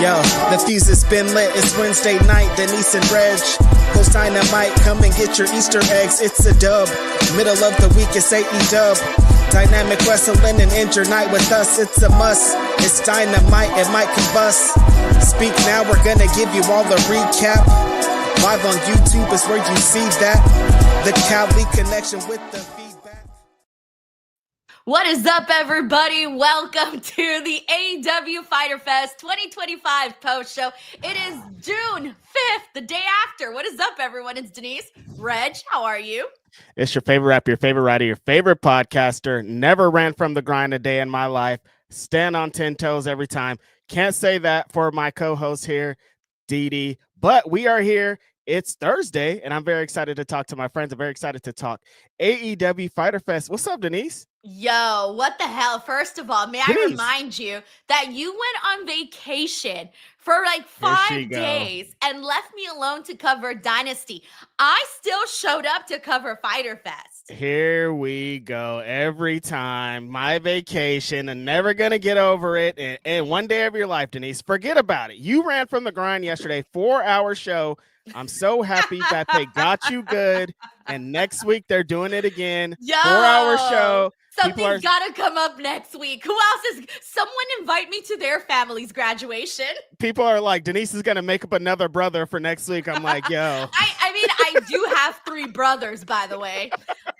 Yo, the fuse has been lit. It's Wednesday night. Denise and Reg host Dynamite. Come and get your Easter eggs. It's a dub. Middle of the week, it's AEW. Dynamic wrestling and end your night with us. It's a must. It's Dynamite. It might combust. Speak now. We're gonna give you all the recap. Live on YouTube is where you see that. The Cali connection with the feedback. What is up, everybody? Welcome to the AEW Fyter Fest 2025 post show. It is June 5th, the day after. What is up, everyone? It's Denise. Reg, how are you? It's your favorite rapper, your favorite writer, your favorite podcaster. Never ran from the grind a day in my life. Stand on 10 toes every time. Can't say that for my co-host here, Dee. But we are here. It's Thursday, and I'm very excited to talk to my friends. I'm very excited to talk AEW Fyter Fest. What's up, Denise? Yo, what the hell? First of all, may I remind you that you went on vacation for like 5 days and left me alone to cover Dynasty. I still showed up to cover Fyter Fest. Here we go. Every time. My vacation. I'm never going to get over it. And one day of your life, Denise, forget about it. You ran from the grind yesterday, 4-hour show. I'm so happy that they got you good. And next week, they're doing it again. 4-hour show. Something's got to come up next week. Who else is? Someone invite me to their family's graduation. People are like, Denise is going to make up another brother for next week. I'm like, yo. I mean, I do have 3 brothers, by the way.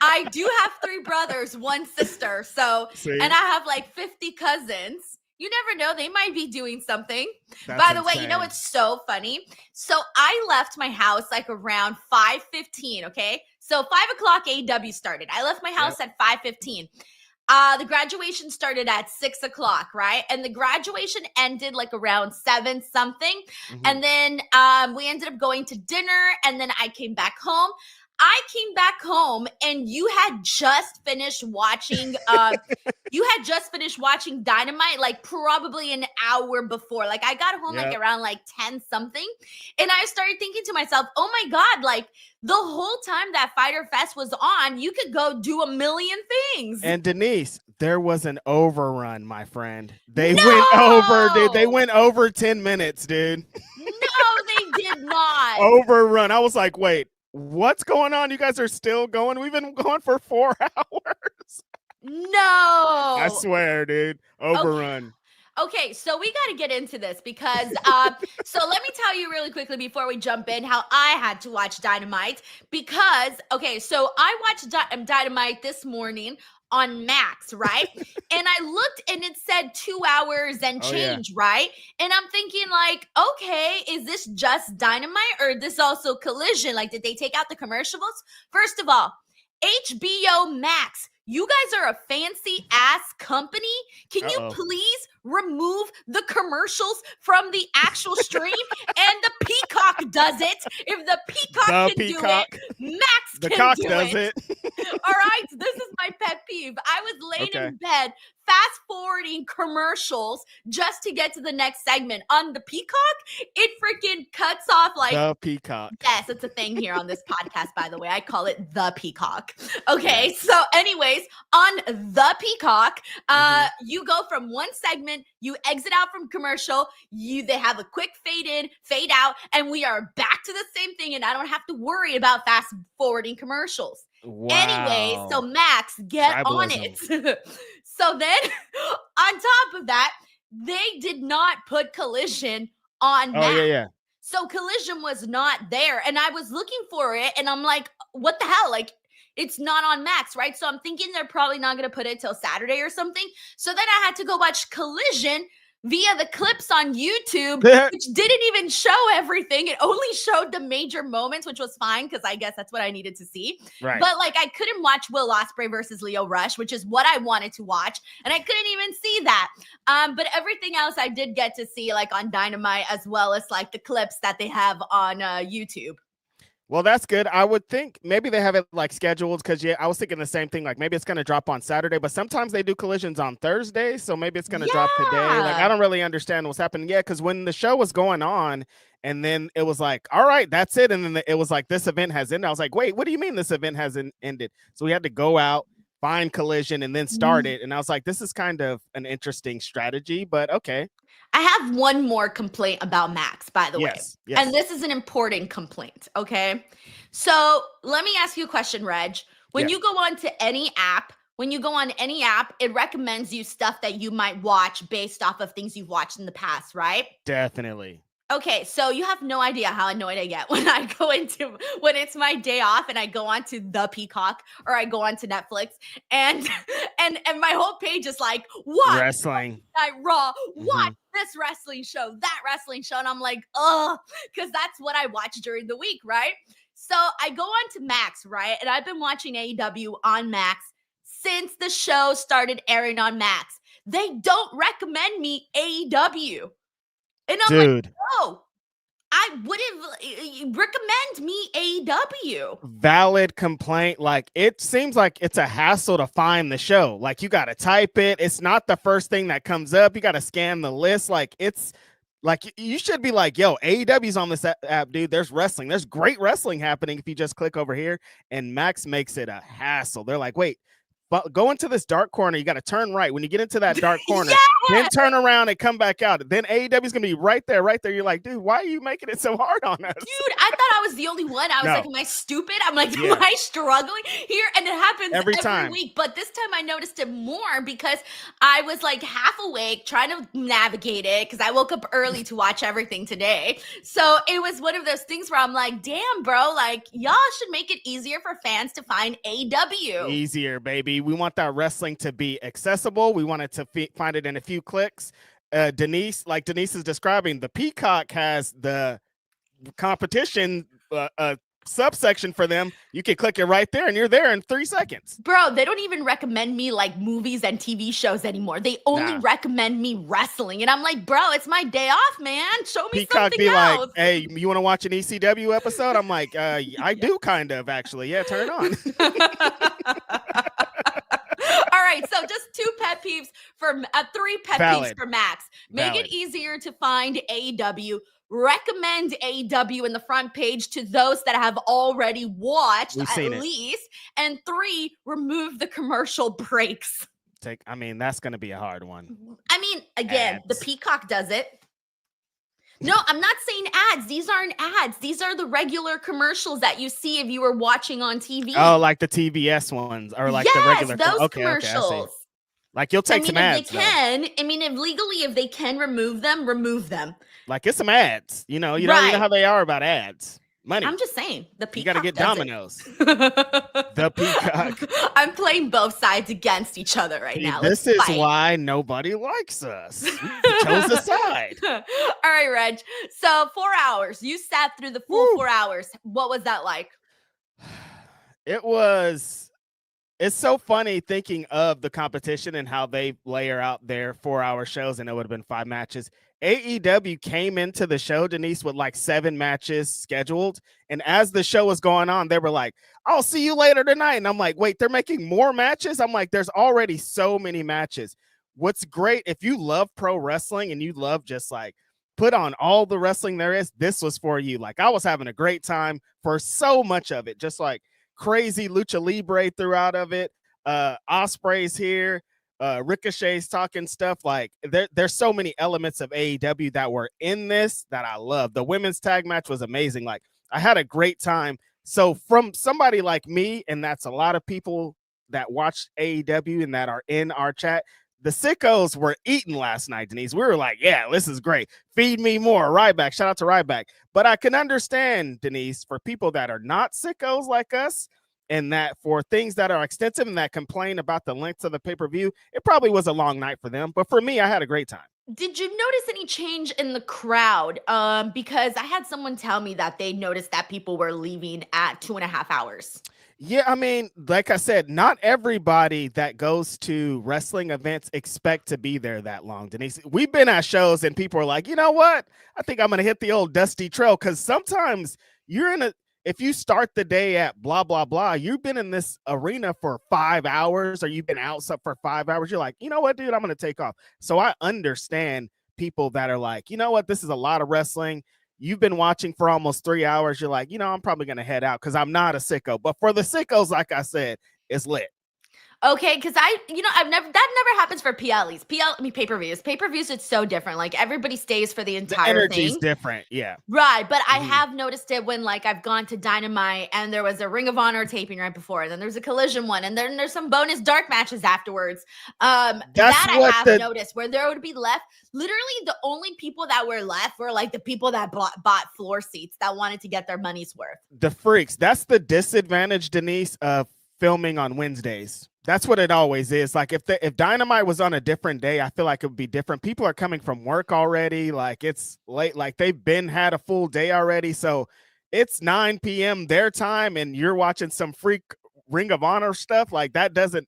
I do have 3 brothers, 1 sister. So, and I have like 50 cousins. You never know. They might be doing something. By the way, you know, it's so funny. So I left my house like around 5:15. Okay. So 5 o'clock AEW started. I left my house at 5:15. The graduation started at 6 o'clock, right? And the graduation ended like around 7 something. Mm-hmm. And then we ended up going to dinner, and then I came back home. I came back home and you had just finished watching Dynamite like probably an hour before. Like I got home like around like 10 something, and I started thinking to myself, oh my God, like the whole time that Fyter Fest was on, you could go do a million things. And Denise, there was an overrun, my friend. They went over, dude. They went over 10 minutes, dude. No, they did not. Overrun. I was like, wait. What's going on? You guys are still going? We've been going for 4 hours. No. I swear, dude. Overrun. Okay, so we got to get into this because, so let me tell you really quickly before we jump in how I had to watch Dynamite because, okay, so I watched Dynamite this morning on Max, right? And I looked and it said 2 hours and change, right? And I'm thinking like, okay, is this just Dynamite or is this also Collision? Like, did they take out the commercials? First of all, HBO Max, you guys are a fancy ass company. Can you please remove the commercials from the actual stream? And the Peacock does it. If the Peacock can do it, Max can do it. All right, this is my pet peeve. I was laying in bed, fast forwarding commercials just to get to the next segment. On the Peacock, it freaking cuts off like the Peacock. Yes, it's a thing here on this podcast, by the way. I call it the Peacock. Okay, so anyways, on the Peacock, you go from one segment, you exit out from commercial, they have a quick fade in, fade out, and we are back to the same thing, and I don't have to worry about fast forwarding commercials. Wow. Anyway, so Max, get on it. So then, on top of that, they did not put Collision on Max. So Collision was not there, and I was looking for it, and I'm like, what the hell? Like, it's not on Max, right? So I'm thinking they're probably not going to put it till Saturday or something. So then I had to go watch Collision via the clips on YouTube, which didn't even show everything. It only showed the major moments, which was fine because I guess that's what I needed to see. Right. But like I couldn't watch Will Ospreay versus Lio Rush, which is what I wanted to watch, and I couldn't even see that. But everything else I did get to see, like on Dynamite, as well as like the clips that they have on YouTube. Well, that's good. I would think maybe they have it like scheduled because I was thinking the same thing. Like maybe it's going to drop on Saturday, but sometimes they do collisions on Thursday. So maybe it's going to drop today. Like I don't really understand what's happening yet because when the show was going on and then it was like, all right, that's it. And then it was like, this event has ended. I was like, wait, what do you mean this event hasn't ended? So we had to go out, find Collision and then start it. And I was like, this is kind of an interesting strategy, but okay. I have one more complaint about Max, by the way. Yes. And this is an important complaint, okay? So let me ask you a question, Reg. When you go on to any app, it recommends you stuff that you might watch based off of things you've watched in the past, right? Definitely. Okay, so you have no idea how annoyed I get when when it's my day off and I go onto the Peacock or I go onto Netflix and and my whole page is like, what? Wrestling. Raw, watch this wrestling show, that wrestling show. And I'm like, oh, because that's what I watch during the week, right? So I go on to Max, right? And I've been watching AEW on Max since the show started airing on Max. They don't recommend me AEW. And I'm like, no, I wouldn't recommend me AEW. Valid complaint. Like, it seems like it's a hassle to find the show. Like, you got to type it. It's not the first thing that comes up. You got to scan the list. Like, it's like, you should be like, yo, AEW's on this app, dude. There's wrestling. There's great wrestling happening if you just click over here. And Max makes it a hassle. They're like, wait, but go into this dark corner. You got to turn right. When you get into that dark corner, then turn around and come back out. Then AEW is going to be right there, right there. You're like, dude, why are you making it so hard on us? Dude, I thought I was the only one. I was like, am I stupid? I'm like, am I struggling here? And it happens every week. But this time I noticed it more because I was like half awake trying to navigate it because I woke up early to watch everything today. So it was one of those things where I'm like, damn, bro, like y'all should make it easier for fans to find AEW. Easier, baby. We want that wrestling to be accessible. We want it to find it in a few clicks. Denise is describing, the Peacock has the competition subsection for them. You can click it right there and you're there in 3 seconds. Bro, they don't even recommend me like movies and TV shows anymore. They only recommend me wrestling. And I'm like, bro, it's my day off, man. Show me Peacock something else. Like, hey, you want to watch an ECW episode? I'm like, I do kind of, actually. Yeah, turn it on. All right, so just three pet peeves for Max. Make it easier to find AEW. Recommend AEW in the front page to those that have already watched at least. And 3, remove the commercial breaks. That's going to be a hard one. I mean, again, the Peacock does it. No, I'm not saying ads. These aren't ads. These are the regular commercials that you see if you were watching on TV. Oh, like the TBS ones or like the regular those commercials. Okay, like you'll take some ads. If they can remove them. Like it's some ads. You know how they are about ads. Money. I'm just saying, the Peacock. You got to get Domino's. The Peacock. I'm playing both sides against each other right now. This is why nobody likes us. We chose a side. All right, Reg. So 4 hours. You sat through the full 4 hours. What was that like? It's so funny thinking of the competition and how they layer out their 4-hour shows, and it would have been 5 matches. AEW came into the show, Denise, with like 7 matches scheduled. And as the show was going on, they were like, I'll see you later tonight. And I'm like, wait, they're making more matches? I'm like, there's already so many matches. What's great, if you love pro wrestling and you love just like put on all the wrestling there is, this was for you. Like, I was having a great time for so much of it. Just like crazy lucha libre throughout of it. Osprey's here. Ricochet's talking stuff. Like there's so many elements of AEW that were in this that I love. The women's tag match was amazing. Like, I had a great time. So from somebody like me, and that's a lot of people that watch AEW and that are in our chat, the sickos were eating last night, Denise. We were like, yeah, this is great. Feed me more. Ryback. Shout out to Ryback. But I can understand, Denise, for people that are not sickos like us, and that for things that are extensive and that complain about the length of the pay-per-view, it probably was a long night for them. But for me, I had a great time. Did you notice any change in the crowd? Because I had someone tell me that they noticed that people were leaving at 2.5 hours. Yeah, I mean, like I said, not everybody that goes to wrestling events expect to be there that long, Denise. We've been at shows and people are like, you know what? I think I'm going to hit the old dusty trail, because sometimes if you start the day at blah, blah, blah, you've been in this arena for 5 hours, or you've been out for 5 hours. You're like, you know what, dude, I'm going to take off. So I understand people that are like, you know what, this is a lot of wrestling. You've been watching for almost 3 hours. You're like, I'm probably going to head out because I'm not a sicko. But for the sickos, like I said, it's lit. Okay, because that never happens for PLEs. Pay-per-views. Pay-per-views, it's so different. Like everybody stays for the entire The energy's thing. different, yeah. Right, but I have noticed it when like I've gone to Dynamite and there was a Ring of Honor taping right before, and then there's a Collision one, and then there's some bonus dark matches afterwards. That I have noticed where there would be left. Literally, the only people that were left were like the people that bought floor seats that wanted to get their money's worth. The freaks. That's the disadvantage, Denise, of filming on Wednesdays. That's what it always is. Like if Dynamite was on a different day, I feel like it would be different. People are coming from work already. Like it's late. Like they've had a full day already. So it's 9 p.m. their time, and you're watching some freak Ring of Honor stuff. Like that isn't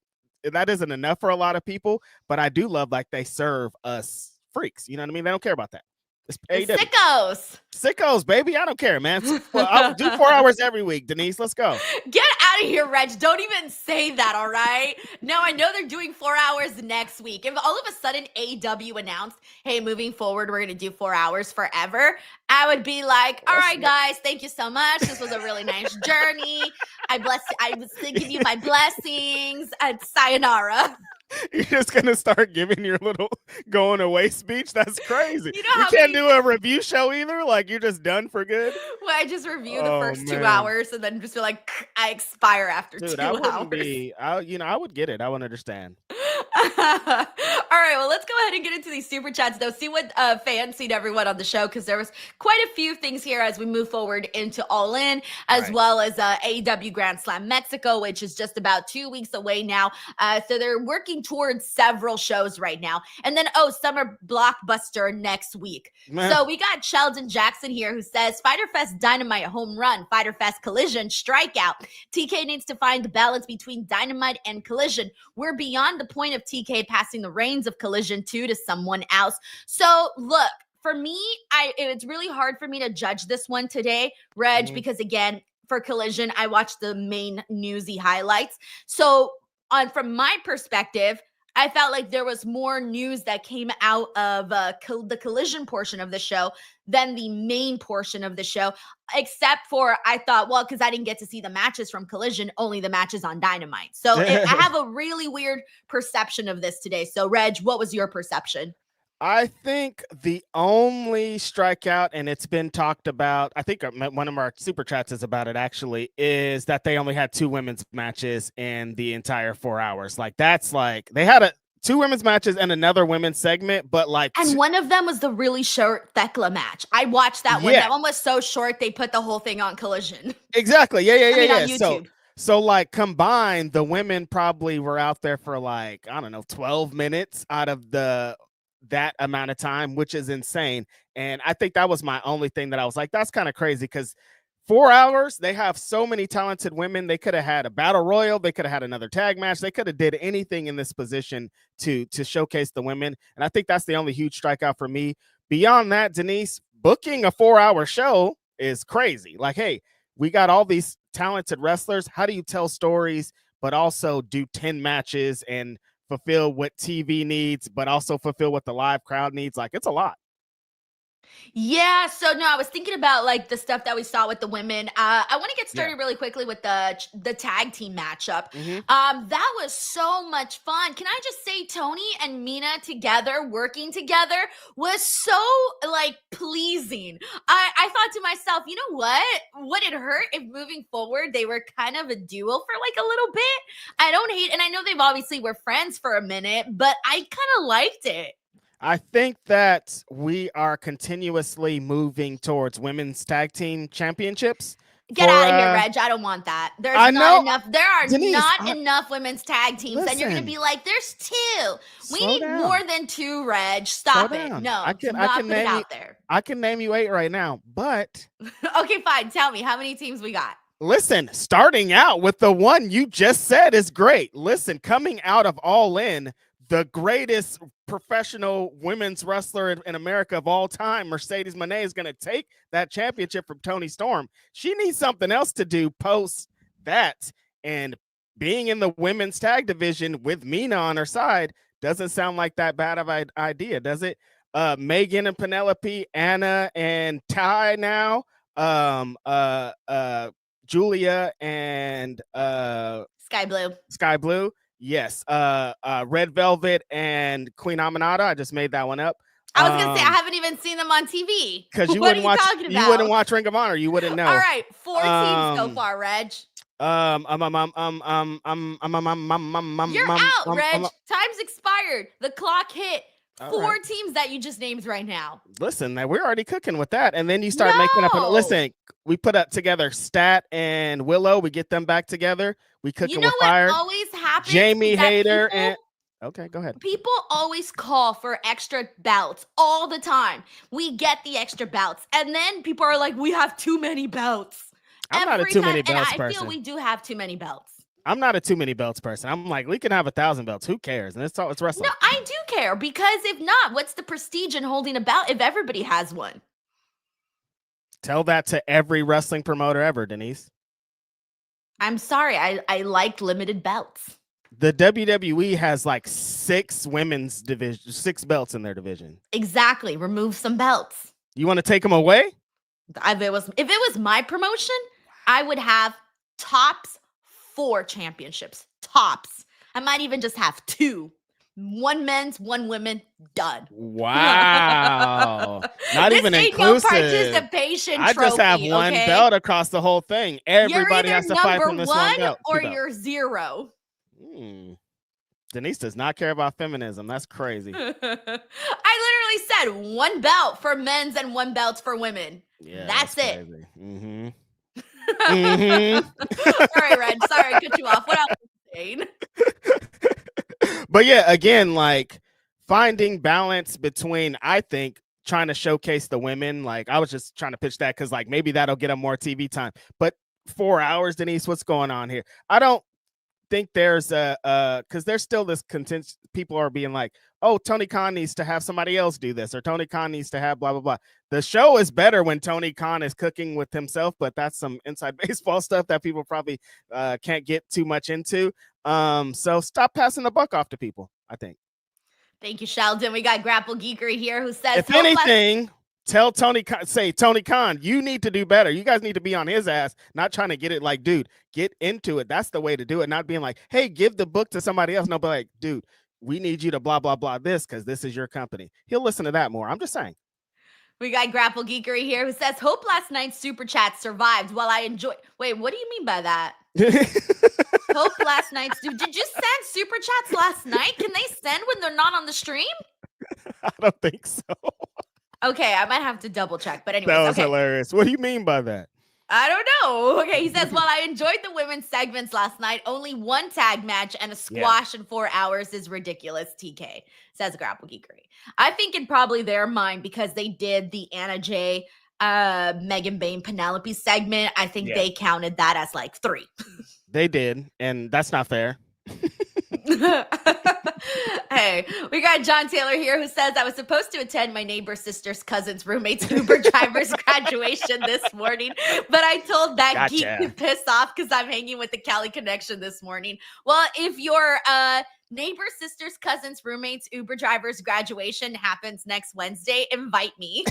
enough for a lot of people. But I do love like they serve us freaks. You know what I mean? They don't care about that. It's sickos, baby. I don't care, man. I'll do 4 hours every week, Denise. Let's go. Get out of here, Reg. Don't even say that, all right? No, I know they're doing 4 hours next week. If all of a sudden AEW announced, hey, moving forward, we're going to do 4 hours forever, I would be like, all right, guys, thank you so much. This was a really nice journey. I was thinking you my blessings. And sayonara. You're just gonna start giving your little going away speech? That's crazy. You can't do a review show either. Like you're just done for good. Well, I just review the first 2 hours and then just feel like I expire after 2 hours. I would get it. I would understand. All right, well, let's go ahead and get into these super chats though. See what fans seen everyone on the show, because there was quite a few things here as we move forward into All In, as well as AEW Grand Slam Mexico, which is just about 2 weeks away now. So they're working towards several shows right now. And then, Summer Blockbuster next week. Man. So we got Sheldon Jackson here who says, Fyter Fest Dynamite home run, Fyter Fest Collision strikeout. TK needs to find the balance between Dynamite and Collision. We're beyond the point of TK passing the reins of Collision 2 to someone else. So look, for me, it's really hard for me to judge this one today, Reg, because again, for Collision, I watched the main newsy highlights. So from my perspective, I felt like there was more news that came out of the Collision portion of the show than the main portion of the show, except for I thought, well, because I didn't get to see the matches from Collision, only the matches on Dynamite. So I have a really weird perception of this today. So Reg, what was your perception? I think the only strikeout, and it's been talked about, I think one of our super chats is about it actually, is that they only had 2 women's matches in the entire 4 hours. Like that's like they had 2 women's matches and another women's segment, but like and one of them was the really short Thekla match. I watched that one. That one was so short they put the whole thing on Collision. Exactly. Yeah. On YouTube. So like combined, the women probably were out there for like, I don't know, 12 minutes out of that amount of time, which is insane. And I think that was my only thing that I was like, that's kind of crazy, because 4 hours, they have so many talented women. They could have had a battle royal. They could have had another tag match. They could have did anything in this position to showcase the women. And I think that's the only huge strikeout for me. Beyond that, Denise, booking a 4-hour show is crazy. Like, hey, we got all these talented wrestlers. How do you tell stories, but also do 10 matches and fulfill what TV needs, but also fulfill what the live crowd needs? Like, it's a lot. Yeah, so no, I was thinking about like the stuff that we saw with the women. I want to get started really quickly with the tag team matchup. That was so much fun. Can I just say Toni and Mina together, working together, was so like pleasing. I thought to myself, you know what? Would it hurt if moving forward they were kind of a duo for like a little bit? I don't hate, and I know they've obviously were friends for a minute, but I kind of liked it. I think that we are continuously moving towards women's tag team championships. Get out of here, Reg. I don't want that. There are Denise, not enough women's tag teams. Listen, and you're going to be like, there's 2. We need more than 2, Reg. Stop it. No, I can put it out there. I can name you 8 right now, but. Okay, fine. Tell me, how many teams we got? Listen, starting out with the one you just said is great. Listen, coming out of All In, the greatest professional women's wrestler in America of all time, Mercedes Moné, is going to take that championship from Toni Storm. She needs something else to do post that. And being in the women's tag division with Mina on her side doesn't sound like that bad of an idea, does it? Megan and Penelope, Anna and Ty now, Julia and Sky Blue. Yes. Red Velvet and Queen Aminata. I just made that one up. I was gonna say I haven't even seen them on TV. Because you what wouldn't are you watch. talking about? You wouldn't watch Ring of Honor. You wouldn't know. All right, 4 teams so far, Reg. You're out, Reg. Time's expired. The clock hit. Four teams that you just named right now. Listen, we're already cooking with that. And then you start making up. Listen, we put up together Stat and Willow. We get them back together. We cooking with fire. You know what always happens? Jamie Hayter and... Okay, go ahead. People always call for extra belts all the time. We get the extra belts. And then people are like, we have too many belts. I'm not a too many belts person. And I feel we do have too many belts. I'm not a too many belts person. I'm like, we can have 1,000 belts. Who cares? And it's wrestling. No, I do care, because if not, what's the prestige in holding a belt if everybody has one? Tell that to every wrestling promoter ever, Denise. I'm sorry. I like limited belts. The WWE has like 6 women's division, 6 belts in their division. Exactly. Remove some belts. You want to take them away? If it was my promotion, I would have tops 4 championships. Tops. I might even just have 2. 1 men's, 1 women. Done. Wow. Not even inclusive. No participation trophy, I just have one belt across the whole thing. Everybody has to fight from this one belt. Or you're 0. Denise does not care about feminism. That's crazy. I literally said 1 belt for men's and 1 belt for women. Yeah, that's it. Mm-hmm. All right, Red. Sorry, I cut you off. What else are you saying? But yeah, again, like finding balance between, I think, trying to showcase the women. Like I was just trying to pitch that because like maybe that'll get them more TV time. But 4 hours, Denise, what's going on here? I don't think there's because there's still this content. People are being like, oh, Tony Khan needs to have somebody else do this, or Tony Khan needs to have blah blah blah. The show is better when Tony Khan is cooking with himself, but that's some inside baseball stuff that people probably can't get too much into. So stop passing the buck off to people, I think. Thank you, Sheldon. We got Grapple Geekery here who says, if anything, tell Tony Khan, you need to do better. You guys need to be on his ass, not trying to get it like, dude, get into it. That's the way to do it. Not being like, hey, give the book to somebody else. No, but like, dude, we need you to blah, blah, blah this because this is your company. He'll listen to that more. I'm just saying. We got Grapple Geekery here who says, hope last night's super chat survived while I enjoyed. Wait, what do you mean by that? Hope last night's. Did you send super chats last night? Can they send when they're not on the stream? I don't think so. Okay, I might have to double check. But anyway, that was hilarious. What do you mean by that? I don't know. Okay, he says, while I enjoyed the women's segments last night, only 1 tag match and a squash in 4 hours is ridiculous, TK, says Grapple Geekery. I think in probably their mind, because they did the Anna Jay, Megan Bain, Penelope segment, I think they counted that as like 3. They did, and that's not fair. Hey, we got John Taylor here who says, I was supposed to attend my neighbor's sister's cousin's roommate's Uber driver's graduation this morning, but I told that geek to piss off because I'm hanging with the Cali Connection this morning. Well, if your neighbor's sister's cousin's roommate's Uber driver's graduation happens next Wednesday, invite me.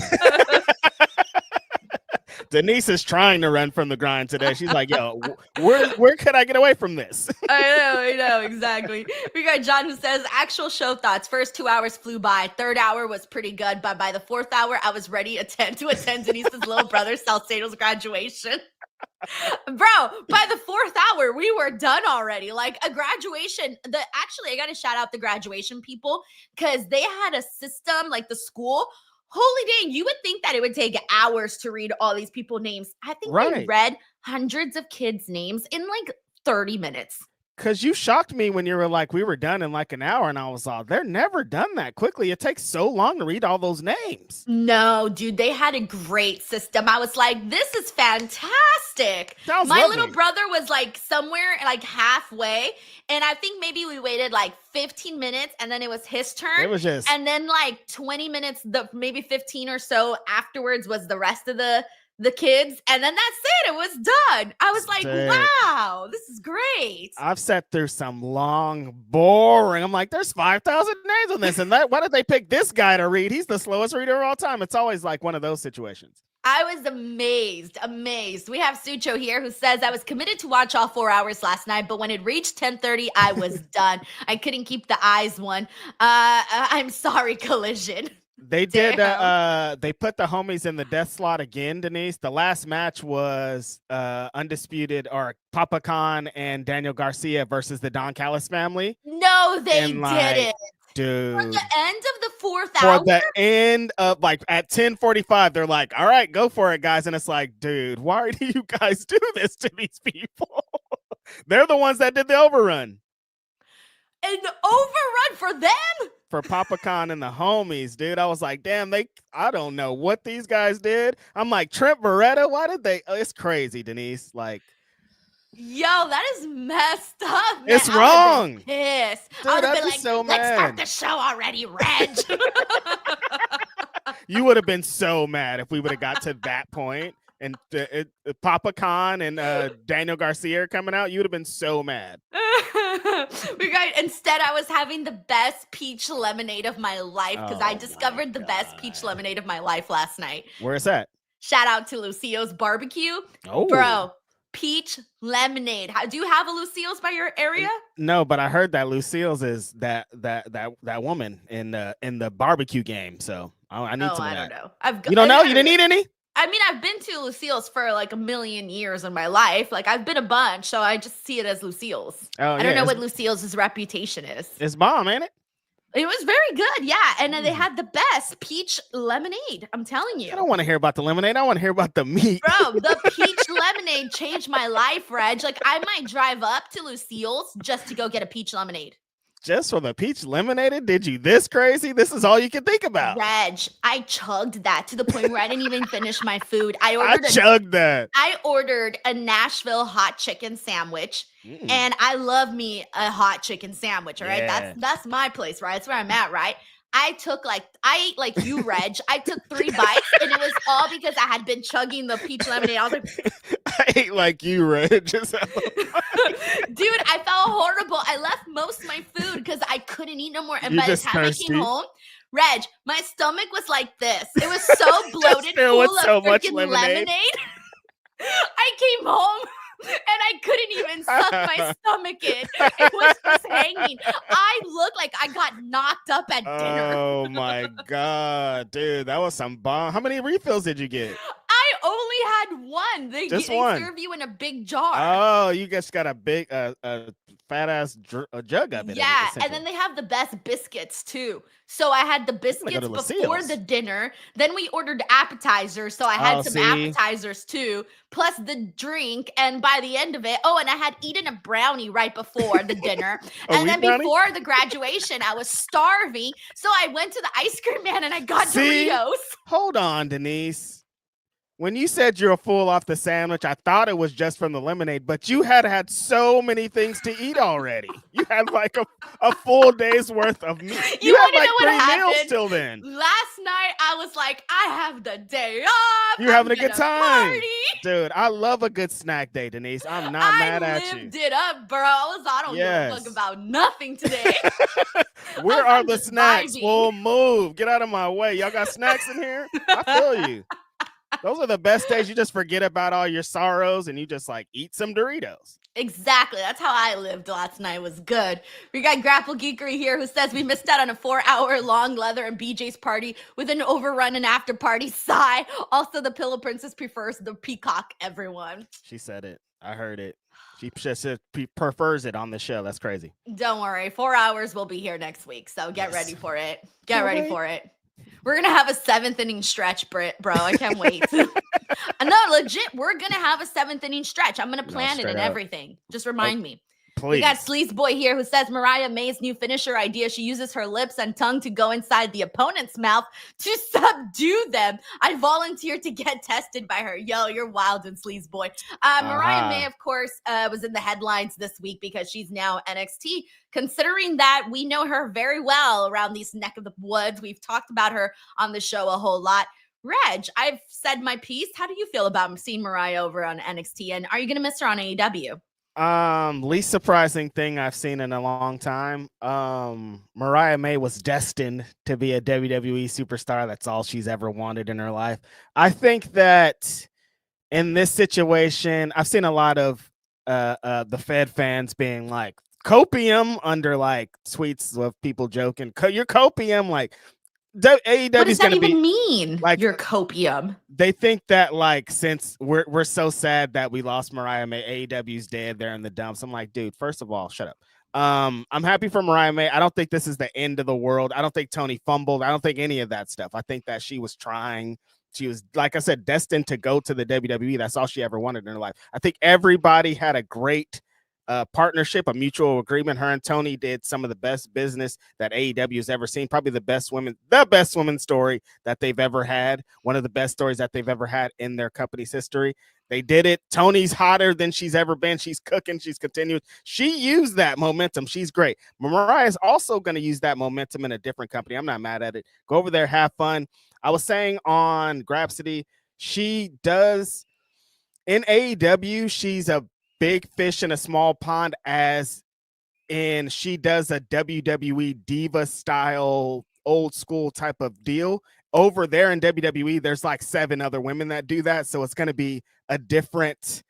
Denise is trying to run from the grind today. She's like, yo, where could I get away from this? I know, exactly. We got John who says, actual show thoughts. First 2 hours flew by. 3rd hour was pretty good, but by the 4th hour, I was ready to attend Denise's little brother Salcedo's graduation. Bro, by the 4th hour, we were done already. Like a graduation. Actually, I got to shout out the graduation people because they had a system, like the school. Holy dang, you would think that it would take hours to read all these people's names. I think they read hundreds of kids' names in like 30 minutes. Because you shocked me when you were like, we were done in like an hour. And I was like, they're never done that quickly. It takes so long to read all those names. No, dude, they had a great system. I was like, this is fantastic. My little brother was like somewhere like halfway. And I think maybe we waited like 15 minutes and then it was his turn. It was just. And then like 20 minutes, maybe 15 or so afterwards was the rest of the the kids, and then that's it. It was done. I was like, Sick. wow, this is great. I've sat through some long, boring. I'm like, there's 5,000 names on this, and why did they pick this guy to read? He's the slowest reader of all time. It's always like one of those situations. I was amazed. We have Sucho here who says, I was committed to watch all 4 hours last night, but when it reached 10:30, I was done. I couldn't keep the eyes one. I'm sorry, Collision. They did. They put the homies in the death slot again, Denise. The last match was Undisputed or Papa Khan and Daniel Garcia versus the Don Callis family. No, they didn't. Dude. For the end of the fourth hour? For the end of, like, at 10:45, they're like, all right, go for it, guys. And it's like, dude, why do you guys do this to these people? They're the ones that did the overrun. An overrun for them? For Papa Khan and the homies, dude. I was like, damn, I don't know what these guys did. I'm like, Trent Beretta, why did they? It's crazy, Denise. Like, yo, that is messed up, man. It's wrong. Pissed. Dude, I would have been like, so let's mad. start the show already, Reg. You would have been so mad if we would have got to that point and Papa Khan and Daniel Garcia are coming out. You would have been so mad. Instead, I was having the best peach lemonade of my life because I discovered the best peach lemonade of my life last night. Where's that? Shout out to Lucio's Barbecue. Oh, bro, peach lemonade. Do you have a Lucio's by your area? No, but I heard that Lucio's is that woman in the barbecue game. So I need some of that. I don't know. You don't know? You didn't eat any? I mean, I've been to Lucille's for like a million years in my life. Like, I've been a bunch, so I just see it as Lucille's. I don't know what Lucille's reputation is. It's bomb, ain't it? It was very good, yeah. And then they had the best peach lemonade. I'm telling you. I don't want to hear about the lemonade. I want to hear about the meat. Bro, the peach lemonade changed my life, Reg. Like, I might drive up to Lucille's just to go get a peach lemonade. Just for the peach lemonade? Did you this crazy? This is all you can think about. Reg, I chugged that to the point where I didn't even finish my food. I ordered a Nashville hot chicken sandwich, and I love me a hot chicken sandwich, all right? Yeah. That's my place, right? That's where I'm at, right? I ate like you, Reg. I took 3 bites, and it was all because I had been chugging the peach lemonade. I was like, I ate like you, Reg. Dude, I felt horrible. I left most of my food because I couldn't eat no more. And by the time I came home, Reg, my stomach was like this. It was so bloated, full of freaking lemonade. I came home. And I couldn't even suck my stomach in. It was just hanging. I looked like I got knocked up at dinner. Oh my God, dude. That was some bomb. How many refills did you get? I only had one. They serve you in a big jar. Oh, you just got a big fat ass jug of it. Yeah, and then they have the best biscuits too. So I had the biscuits before the dinner. Then we ordered appetizers. So I had some appetizers too, plus the drink. And by the end of it, and I had eaten a brownie right before the dinner. And then before the graduation, I was starving. So I went to the ice cream man and I got Doritos. Hold on, Denise. When you said you're full off the sandwich, I thought it was just from the lemonade, but you had so many things to eat already. You had like a full day's worth of meat. You had like 3 meals till then. Last night, I was like, I have the day off. You're having a good time. Party. Dude, I love a good snack day, Denise. I'm not mad at you. I lived it up, bro. I don't give a fuck about nothing today. Where are the snacks? We'll move. Get out of my way. Y'all got snacks in here? I feel you. Those are the best days. You just forget about all your sorrows and you just like eat some Doritos. Exactly. That's how I lived last night. It was good. We got Grapple Geekery here who says we missed out on a 4-hour-long Leather and BJ's party with an overrun and after party. Sigh. Also, the Pillow Princess prefers the peacock, everyone. She said it. I heard it. She just prefers it on the show. That's crazy. Don't worry. 4 hours will be here next week. So get ready for it. Get ready for it. We're going to have a 7th inning stretch, bro. I can't wait. No, legit, we're going to have a 7th inning stretch. I'm going to plan it and everything. Just remind me. Please. We got Sleaze Boy here who says Mariah May's new finisher idea. She uses her lips and tongue to go inside the opponent's mouth to subdue them. I volunteer to get tested by her. Yo, you're wild and Sleaze Boy. Mariah May, of course, was in the headlines this week because she's now NXT. Considering that we know her very well around these neck of the woods. We've talked about her on the show a whole lot. Reg, I've said my piece. How do you feel about seeing Mariah over on NXT? And are you going to miss her on AEW? Least surprising thing I've seen in a long time. Mariah May was destined to be a WWE superstar. That's all she's ever wanted in her life. I think that in this situation, I've seen a lot of the Fed fans being like copium under like tweets of people joking. You're copium, like AEW. What does that even mean? Like your copium. They think that like since we're so sad that we lost Mariah May, AEW's dead. They're in the dumps. I'm like, dude. First of all, shut up. I'm happy for Mariah May. I don't think this is the end of the world. I don't think Toni fumbled. I don't think any of that stuff. I think that she was trying. She was, like I said, destined to go to the WWE. That's all she ever wanted in her life. I think everybody had a great partnership, a mutual agreement. Her and Toni did some of the best business that AEW has ever seen. Probably the best women's story that they've ever had. One of the best stories that they've ever had in their company's history. They did it. Toni's hotter than she's ever been. She's cooking. She's continued. She used that momentum. She's great. Mariah's also going to use that momentum in a different company. I'm not mad at it. Go over there, have fun. I was saying on Grapsity, she does in AEW, she's a big fish in a small pond, as in she does a WWE diva style old school type of deal. Over there in WWE, there's like 7 other women that do that. So it's going to be a different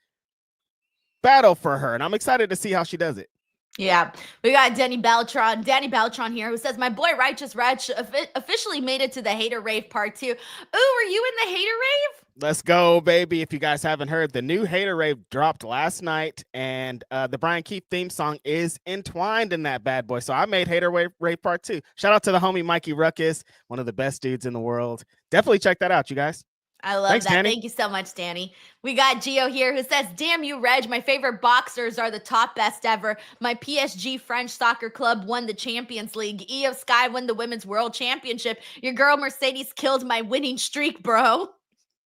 battle for her. And I'm excited to see how she does it. Yeah, we got Danny Beltron here, who says, my boy Righteous Reg officially made it to the Hater Rave Part 2. Ooh, were you in the Hater Rave? Let's go, baby. If you guys haven't heard, the new Hater Rave dropped last night, and the Brian Keith theme song is entwined in that bad boy. So I made Hater Rave Part 2. Shout out to the homie Mikey Ruckus, one of the best dudes in the world. Definitely check that out, you guys. I love that. Danny. Thank you so much, Danny. We got Gio here who says, damn you, Reg. My favorite boxers are the top best ever. My PSG French soccer club won the Champions League. Io Skye won the Women's World Championship. Your girl Mercedes killed my winning streak, bro.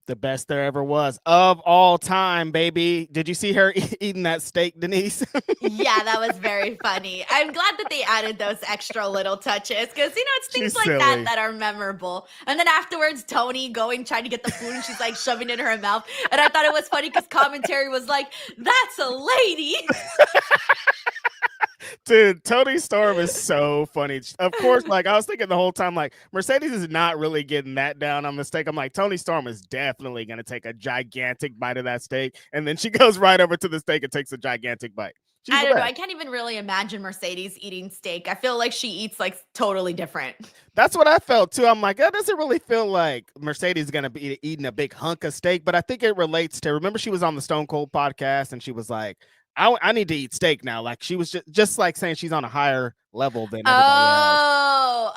The best there ever was of all time, baby. Did you see her eating that steak, Denise? Yeah, that was very funny. I'm glad that they added those extra little touches because, you know, it's things like that that are memorable. And then afterwards, Toni trying to get the food and she's like shoving it in her mouth. And I thought it was funny because commentary was like, that's a lady. Dude, Toni Storm is so funny. Of course, like I was thinking the whole time, like Mercedes is not really getting that down on the steak. I'm like, Toni Storm is definitely going to take a gigantic bite of that steak. And then she goes right over to the steak and takes a gigantic bite. I don't know. I can't even really imagine Mercedes eating steak. I feel like she eats like totally different. That's what I felt too. I'm like, that doesn't really feel like Mercedes is going to be eating a big hunk of steak. But I think it relates to, remember she was on the Stone Cold podcast and she was like, I need to eat steak now. Like she was just like saying she's on a higher level than everybody else.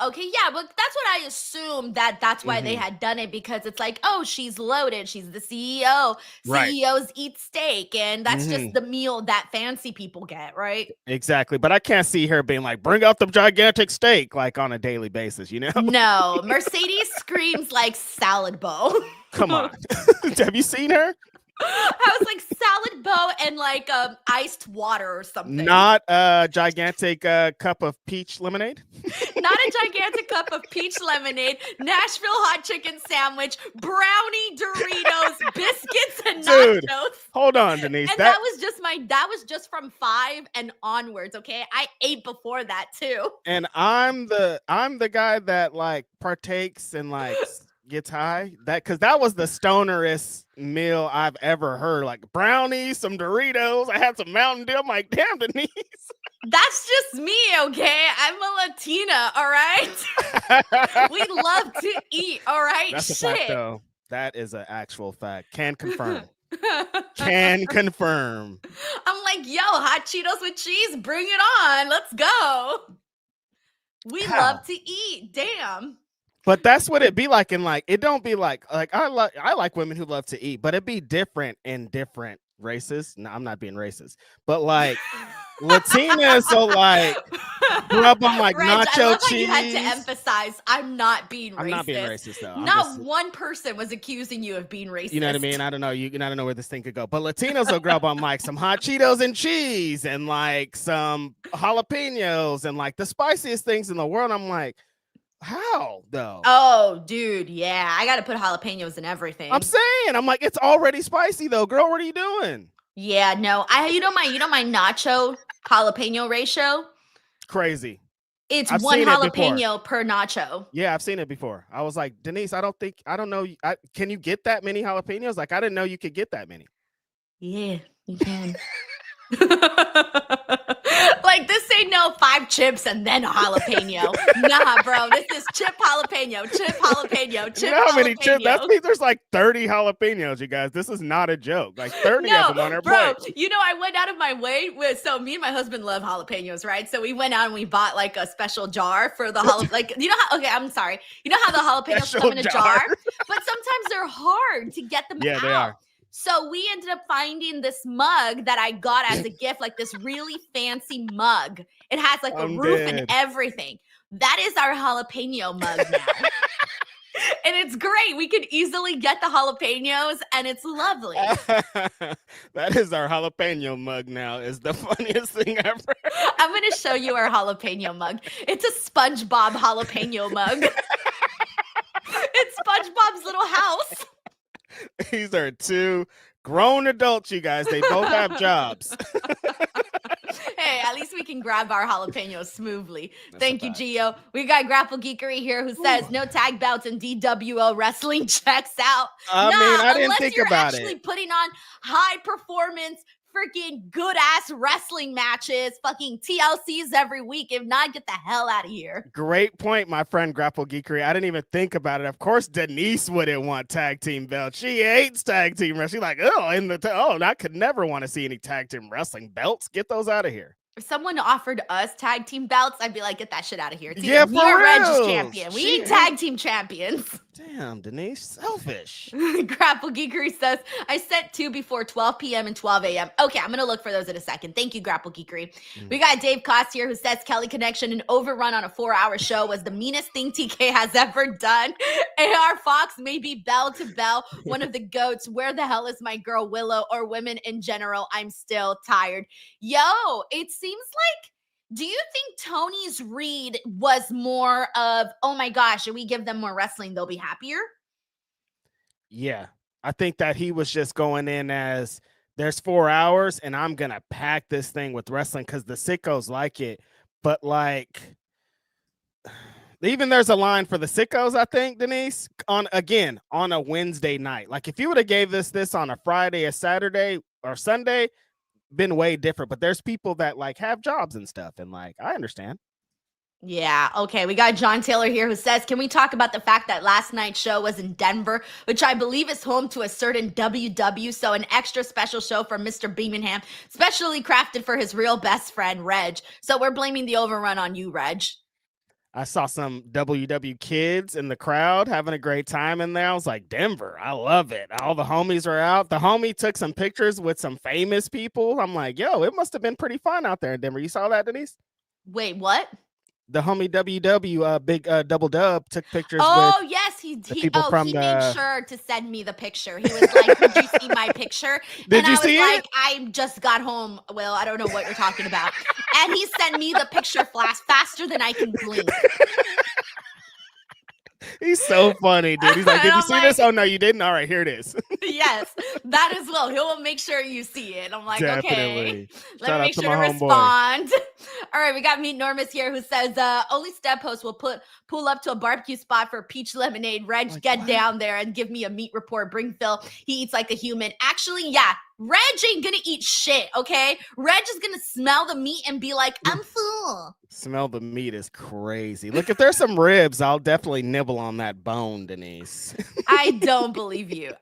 Oh, okay. Yeah, but that's what I assumed that's why they had done it, because it's like, oh, she's loaded. She's the CEO. Right. CEOs eat steak, and that's just the meal that fancy people get, right? Exactly. But I can't see her being like, bring out the gigantic steak like on a daily basis, you know? No, Mercedes screams like salad bowl. Come on. Have you seen her? I was like salad bow and like iced water or something. Not a gigantic cup of peach lemonade. Not a gigantic cup of peach lemonade. Nashville hot chicken sandwich, brownie, Doritos, biscuits, and nachos. Hold on, Denise. And that was just from 5 and onwards. Okay, I ate before that too. And I'm the guy that like partakes and like gets high, because that was the stonerest meal I've ever heard. Like brownies, some Doritos, I had some Mountain Dew. I'm like, damn, Denise. That's just me, okay? I'm a Latina, all right? We love to eat, all right? That's a fact, though. That is an actual fact. Can confirm. Can confirm. I'm like, yo, hot Cheetos with cheese, bring it on. Let's go. We love to eat. Damn. But that's what it be like in like, it don't be like I like women who love to eat, but it be different in different races. No, I'm not being racist, but like Latinas will like rub on like nacho I love cheese. How you had to emphasize, I'm not being racist. I'm not being racist though. Not one person was accusing you of being racist. You know what I mean? I don't know. I don't know where this thing could go. But Latinos will grab on like some hot Cheetos and cheese and like some jalapenos and like the spiciest things in the world. I'm like, How though? Oh, dude, yeah. I gotta put jalapenos in everything. I'm saying, I'm like, it's already spicy though, girl. What are you doing? Yeah, no. You know my nacho jalapeno ratio? Crazy. It's I've one seen it before. jalapeno per nacho. Yeah, I've seen it before. I was like, Denise, I don't know. Can you get that many jalapenos? Like, I didn't know you could get that many. Yeah, you can. Like, this ain't no 5 chips and then a jalapeno. Nah, bro. This is chip jalapeno, chip jalapeno, chip You know how many chips? jalapeno. That means there's like 30 jalapenos, you guys. This is not a joke. Like 30 of them on her bro, plate. you know, I went out of my way so me and my husband love jalapenos, right? So we went out and we bought like a special jar for the like, you know how, okay, I'm sorry. You know how the jalapenos Special come in a jar? jar. But sometimes they're hard to get them out. Yeah, they are. So we ended up finding this mug that I got as a gift, like this really fancy mug. It has like a roof and everything. That is our jalapeno mug now. And it's great. We can easily get the jalapenos and it's lovely. That is our jalapeno mug now. Is the funniest thing ever. I'm going to show you our jalapeno mug. It's a SpongeBob jalapeno mug. It's SpongeBob's little house. These are 2 grown adults, you guys. They both have jobs. Hey, at least we can grab our jalapenos smoothly. Thank you, Gio. We got Grapple Geekery here who says no tag belts in DWO wrestling checks out. I didn't think about it. Unless you're actually putting on high performance, freaking good ass wrestling matches, fucking TLCs every week. If not, get the hell out of here. Great point, my friend Grapple Geekery. I didn't even think about it. Of course, Denise wouldn't want tag team belts. She hates tag team wrestling. She's like, I could never want to see any tag team wrestling belts. Get those out of here. If someone offered us tag team belts, I'd be like, get that shit out of here. It's yeah, for real. Reg is champion. We need tag team champions. Damn, Denise, selfish. Grapple Geekery says, I sent 2 before 12 p.m. and 12 a.m. Okay, I'm going to look for those in a second. Thank you, Grapple Geekery. We got Dave Cost here who says Kelly Connection, an overrun on a 4-hour show was the meanest thing TK has ever done. AR Fox may be bell to bell, one of the goats. Where the hell is my girl Willow, or women in general? I'm still tired. Yo, it seems like, do you think Tony's read was more of, oh my gosh, if we give them more wrestling, they'll be happier? Yeah, I think that he was just going in as there's 4 hours and I'm going to pack this thing with wrestling because the sickos like it. But like, even there's a line for the sickos, I think, Denise, on a Wednesday night. Like if you would have gave this on a Friday, a Saturday or Sunday, been way different. But there's people that like have jobs and stuff. And like, I understand. Yeah. Okay. We got John Taylor here who says, can we talk about the fact that last night's show was in Denver, which I believe is home to a certain WW. So an extra special show for Mr. Birmingham, specially crafted for his real best friend, Reg. So we're blaming the overrun on you, Reg. I saw some WW kids in the crowd having a great time in there. I was like, Denver, I love it. All the homies are out. The homie took some pictures with some famous people. I'm like, yo, it must have been pretty fun out there in Denver. You saw that, Denise? Wait, what? The homie WW, big double dub, took pictures. Oh, yes, he made sure to send me the picture. He was like, "Did you see my picture?" Did you see it? I just got home. Well, I don't know what you're talking about. And he sent me the picture flash faster than I can blink. He's so funny, dude. He's like, did you see this? Oh, no, you didn't? All right, here it is. Yes, that as well. He'll make sure you see it. I'm like, definitely. Okay, let me make sure to respond. All right, we got Meet Normus here who says, only Step Host will pull up to a barbecue spot for peach lemonade. Reg, like, get down there and give me a meat report. Bring Phil. He eats like a human. Actually, yeah, Reg ain't gonna eat shit, okay? Reg is gonna smell the meat and be like, I'm full. Smell the meat is crazy. Look, if there's some ribs, I'll definitely nibble on that bone, Denise. I don't believe you.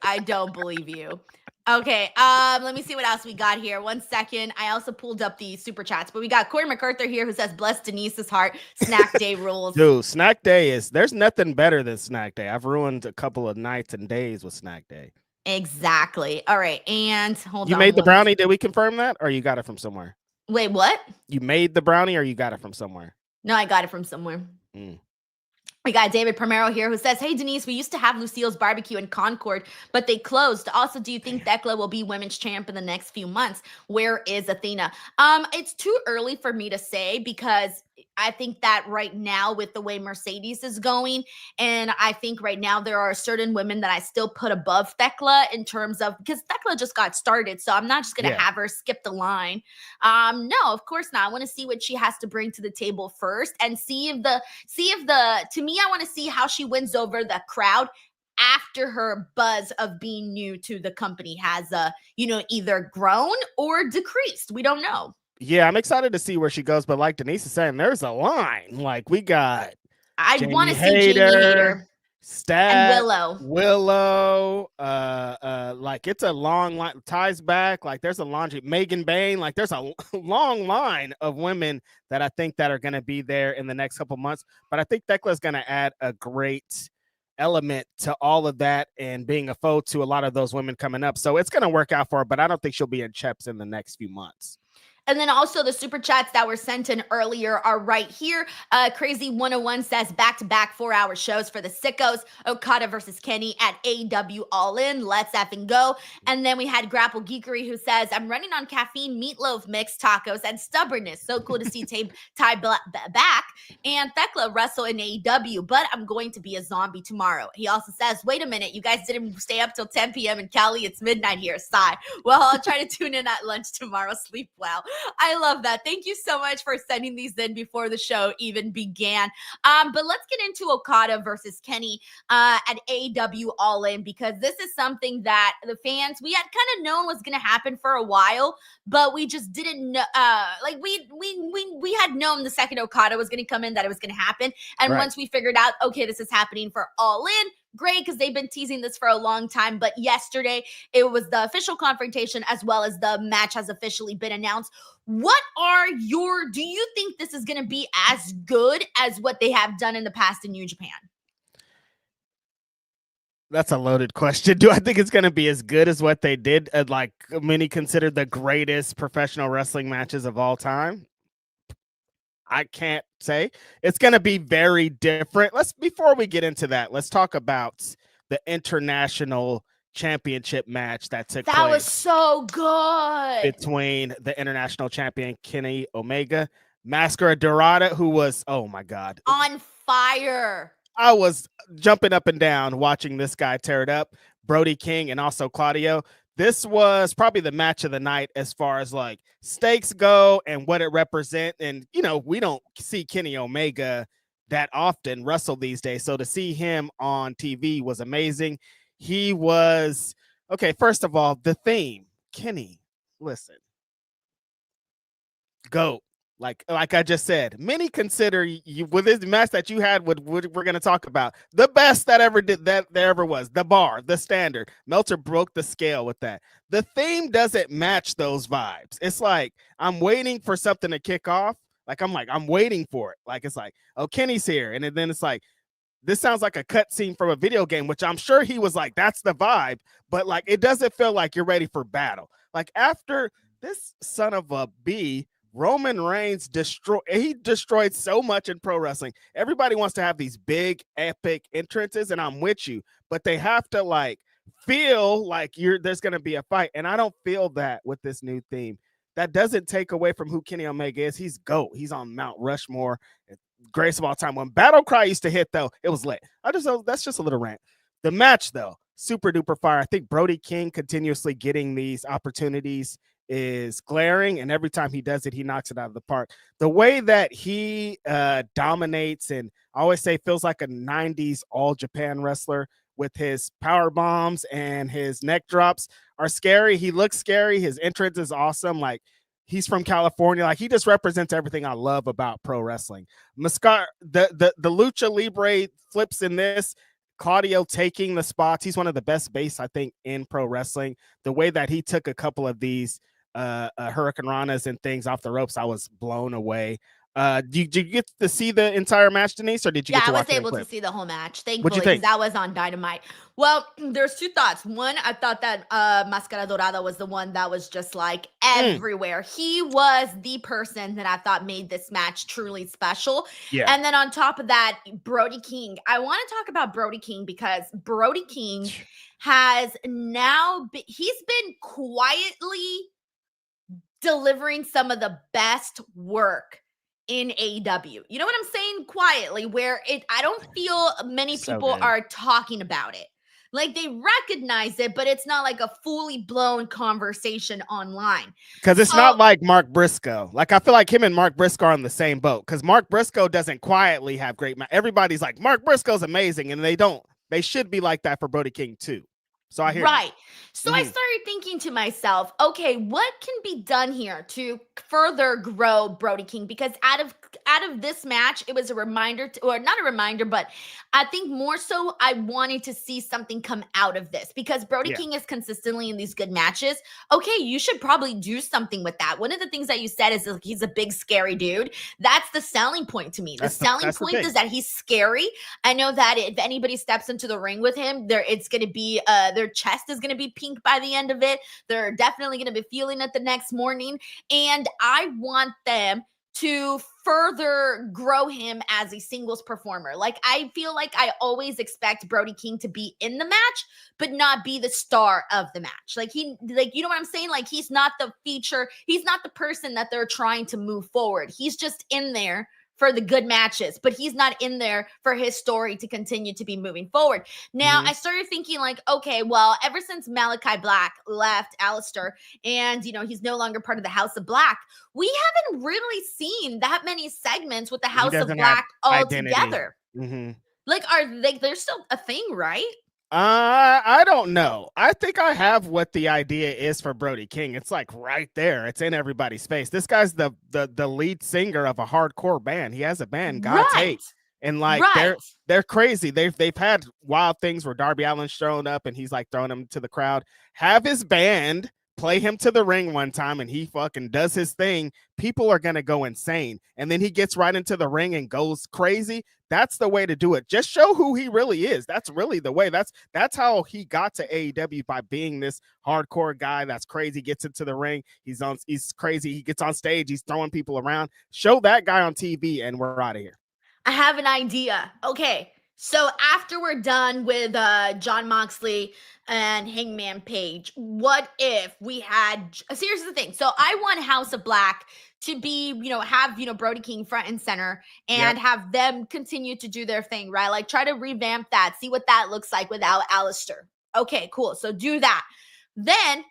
Okay, let me see what else we got here. 1 second. I also pulled up the super chats, but we got Corey MacArthur here who says, bless Denise's heart. Snack day rules. Dude, snack day there's nothing better than snack day. I've ruined a couple of nights and days with snack day. Exactly. All right, and hold on. You made the brownie? Did we confirm that, or you got it from somewhere? Wait, what? You made the brownie, or you got it from somewhere? No, I got it from somewhere. We got David Primero here who says, hey, Denise, we used to have Lucille's Barbecue in Concord, but they closed. Also, do you think Thekla will be women's champ in the next few months? Where is Athena? It's too early for me to say because I think that right now with the way Mercedes is going, and I think right now there are certain women that I still put above Thekla in terms of, because Thekla just got started, so I'm not just going to have her skip the line. No, of course not. I want to see what she has to bring to the table first and see if to me, I want to see how she wins over the crowd after her buzz of being new to the company has either grown or decreased. We don't know. Yeah, I'm excited to see where she goes, but like Denise is saying, there's a line. Like we got I want to see Jamie Hayter, Stat, and Willow. Like it's a long line. Ties back. Like there's a laundry. Megan Bain. Like there's a long line of women that I think that are going to be there in the next couple months. But I think Thekla is going to add a great element to all of that and being a foe to a lot of those women coming up. So it's going to work out for her, but I don't think she'll be in Cheps in the next few months. And then also the super chats that were sent in earlier are right here. Crazy 101 says back-to-back 4-hour shows for the sickos. Okada versus Kenny at AEW All In. Let's effing go. And then we had Grapple Geekery who says, I'm running on caffeine, meatloaf mix, tacos, and stubbornness. So cool to see Ty back and Thekla wrestle in AEW, but I'm going to be a zombie tomorrow. He also says, wait a minute, you guys didn't stay up till 10 p.m. in Cali. It's midnight here. Sigh. Well, I'll try to tune in at lunch tomorrow. Sleep well. I love that. Thank you so much for sending these in before the show even began. But let's get into Okada versus Kenny at AEW All In, because this is something that the fans, we had kind of known was going to happen for a while, but we just didn't know. We had known the second Okada was going to come in that it was going to happen. And once we figured out, okay, this is happening for All In, great, because they've been teasing this for a long time. But yesterday, it was the official confrontation as well as the match has officially been announced. Do you think this is going to be as good as what they have done in the past in New Japan? That's a loaded question. Do I think it's going to be as good as what they did at, like, many consider the greatest professional wrestling matches of all time? I can't say. It's going to be very different. Before we get into that, let's talk about the international championship match that took place. That was so good. Between the international champion Kenny Omega, Mascara Dorada, who was, oh my God, on fire. I was jumping up and down watching this guy tear it up. Brody King and also Claudio. This was probably the match of the night as far as like stakes go and what it represents. And, we don't see Kenny Omega that often wrestle these days. So to see him on TV was amazing. He was, okay, first of all, the theme, Kenny, listen, GOAT. Like I just said, many consider you with this match that you had, what we're going to talk about, the best that there ever was, the bar, the standard. Meltzer broke the scale with that. The theme doesn't match those vibes. It's like, I'm waiting for something to kick off. I'm waiting for it. Like, it's like, oh, Kenny's here. And then it's like, this sounds like a cutscene from a video game, which I'm sure he was like, that's the vibe. But like, it doesn't feel like you're ready for battle. Like after this son of a B, Roman Reigns destroyed so much in pro wrestling. Everybody wants to have these big epic entrances, and I'm with you, but they have to like feel like there's going to be a fight. And I don't feel that with this new theme. That doesn't take away from who Kenny Omega is. He's GOAT. He's on Mount Rushmore. Greatest of all time. When Battle Cry used to hit, though, it was lit. That's just a little rant. The match, though, super duper fire. I think Brody King continuously getting these opportunities is glaring, and every time he does it, he knocks it out of the park. The way that he dominates, and I always say feels like a 90s All Japan wrestler with his power bombs and his neck drops are scary. He looks scary. His entrance is awesome. Like, he's from California. Like, he just represents everything I love about pro wrestling. Mascara, the Lucha Libre flips in this. Claudio taking the spots. He's one of the best base, I think, in pro wrestling. The way that he took a couple of these Hurricane Ranas and things off the ropes, I was blown away. Did you get to see the entire match, Denise, or did you get to watch it? Yeah, I was able to see the whole match, thankfully, because that was on Dynamite. Well, there's two thoughts. One, I thought that Mascara Dorada was the one that was just like everywhere. He was the person that I thought made this match truly special. Yeah. And then on top of that, Brody King. I want to talk about Brody King because Brody King has he's been quietly delivering some of the best work in AEW. You know what I'm saying? Quietly, where I don't feel many people good. are talking about it. Like they recognize it, but it's not like a fully blown conversation online. Because it's not like Mark Briscoe. Like I feel like him and Mark Briscoe are on the same boat. Because Mark Briscoe doesn't quietly have great everybody's like, Mark Briscoe's amazing, and they don't. They should be like that for Brody King too. So I hear right. So I started thinking to myself, okay, what can be done here to further grow Brody King? Because out of this match, it was a reminder, or not a reminder, but I think more so I wanted to see something come out of this because Brody King is consistently in these good matches. Okay, you should probably do something with that. One of the things that you said is like, he's a big, scary dude. That's the selling point to me. The selling point is that he's scary. I know that if anybody steps into the ring with him, it's going to be their chest is going to be pink by the end of it. They're definitely going to be feeling it the next morning. And I want them to further grow him as a singles performer. Like, I feel like I always expect Brody King to be in the match, but not be the star of the match. Like, you know what I'm saying? Like, he's not the feature. He's not the person that they're trying to move forward. He's just in there for the good matches, but he's not in there for his story to continue to be moving forward. Now, I started thinking like, okay, well, ever since Malachi Black left Alistair and, you know, he's no longer part of the House of Black, we haven't really seen that many segments with the House of Black all together. Like, they're still a thing, right? I don't know. I think I have what the idea is for Brody King. It's like right there. It's in everybody's face. This guy's the lead singer of a hardcore band. He has a band, God's Hate. And like they're crazy. They've had wild things where Darby Allin's thrown up and he's like throwing them to the crowd. Have his band play him to the ring one time and he fucking does his thing. People are gonna go insane. And then he gets right into the ring and goes crazy. That's the way to do it. Just show who he really is. That's really the way. That's how he got to AEW, by being this hardcore guy that's crazy, gets into the ring. He's crazy. He gets on stage. He's throwing people around. Show that guy on TV and we're out of here. I have an idea. Okay. So after we're done with Jon Moxley and Hangman Page, what if we had, so here's the thing. So I want House of Black to be, have, Brody King front and center and have them continue to do their thing, right? Like try to revamp that, see what that looks like without Alistair. Okay, cool. So do that. Then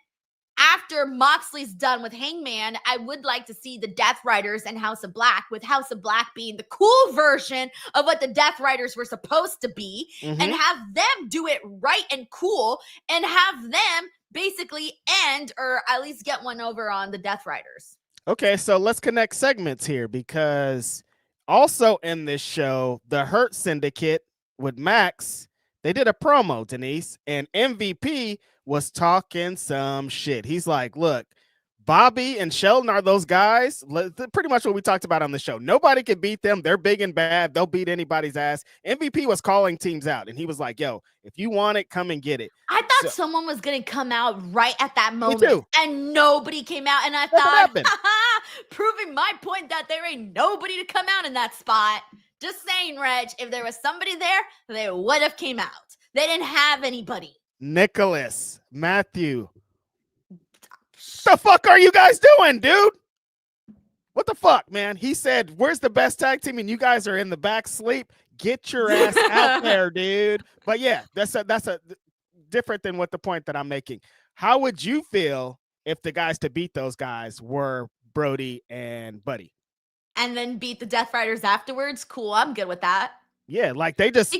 after Moxley's done with Hangman, I would like to see the Death Riders and House of Black, with House of Black being the cool version of what the Death Riders were supposed to be, and have them do it right and cool, and have them basically end, or at least get one over on the Death Riders. Okay, so let's connect segments here, because also in this show, the Hurt Syndicate with Max, they did a promo, Denise, and MVP was talking some shit. He's like, look, Bobby and Sheldon are those guys. Pretty much what we talked about on the show. Nobody can beat them. They're big and bad. They'll beat anybody's ass. MVP was calling teams out, and he was like, yo, if you want it, come and get it. I thought someone was going to come out right at that moment, and nobody came out. And I thought, proving my point that there ain't nobody to come out in that spot. Just saying, Reg, if there was somebody there, they would have came out. They didn't have anybody. Nicholas, Matthew, the fuck are you guys doing, dude? What the fuck, man? He said, where's the best tag team? And you guys are in the back sleep. Get your ass out there, dude. But yeah, that's a different than what the point that I'm making. How would you feel if the guys to beat those guys were Brody and Buddy? And then beat the Death Riders afterwards? Cool, I'm good with that. Yeah, like they just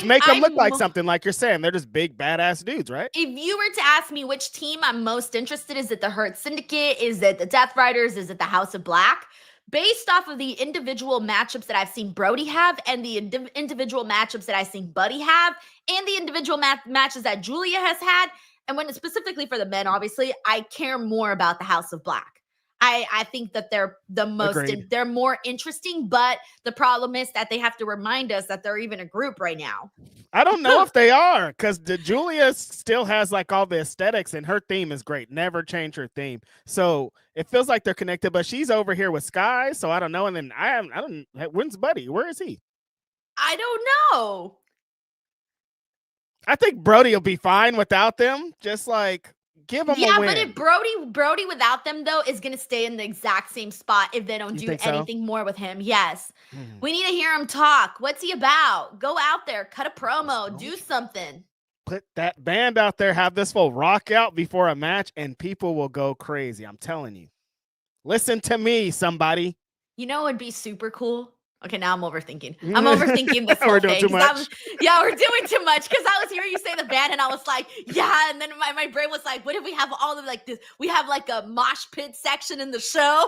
make them look like something, like you're saying. They're just big, badass dudes, right? If you were to ask me which team I'm most interested in, is it the Hurt Syndicate? Is it the Death Riders? Is it the House of Black? Based off of the individual matchups that I've seen Brody have, and the individual matchups that I've seen Buddy have, and the individual matches that Julia has had, and when it's specifically for the men, obviously, I care more about the House of Black. I think that they're the most, they're more interesting, but the problem is that they have to remind us that they're even a group right now. I don't know if they are, because Julia still has like all the aesthetics, and her theme is great. Never change her theme. So it feels like they're connected, but she's over here with Skye, so I don't know. And then I don't, when's Buddy? Where is he? I don't know. I think Brody will be fine without them. Just like Give them a Yeah, win. but if Brody without them though is gonna stay in the exact same spot if they don't do anything more with him. Yes. We need to hear him talk. What's he about? Go out there, cut a promo, do something. Put that band out there, have this fool rock out before a match, and people will go crazy. I'm telling you. Listen to me, somebody. You know what would be super cool? Okay, now I'm overthinking. I'm overthinking this whole We're doing thing. too much. We're doing too much because I was hearing you say the band and I was like, yeah. And then my brain was like, what if we have all of like this? We have like a mosh pit section in the show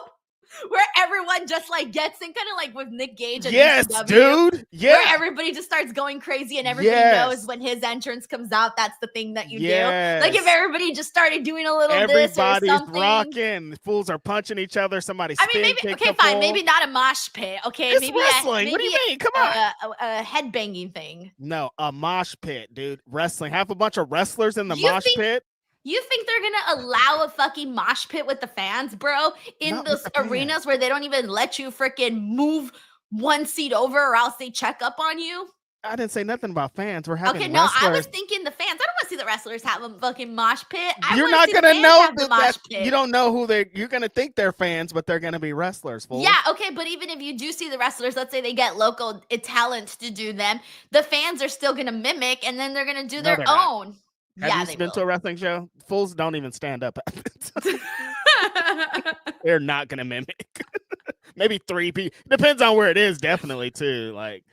where everyone just like gets in, kind of like with Nick Gage and ECW, dude. Yeah. Where everybody just starts going crazy and everybody knows when his entrance comes out, that's the thing that you do. Like if everybody just started doing a little this or something. Everybody's rocking. Fools are punching each other. Somebody maybe not a mosh pit. Okay, it's maybe wrestling. What do you mean? Come on. A headbanging thing. No, a mosh pit, dude. Wrestling. Have a bunch of wrestlers in the mosh pit. You think they're gonna allow a fucking mosh pit with the fans, bro? In those arenas where they don't even let you freaking move one seat over or else they check up on you? I didn't say nothing about fans. We're having no, wrestlers. I was thinking the fans. I don't want to see the wrestlers have a fucking mosh pit. You're not gonna know that you don't know who you're gonna think they're fans, but they're gonna be wrestlers. Fool. Yeah, okay, but even if you do see the wrestlers, let's say they get local talent to do them, the fans are still gonna mimic and then they're gonna do their own. Have you been to a wrestling show? Fools don't even stand up. They're not gonna mimic. Maybe 3 people. Depends on where it is, definitely too. Like,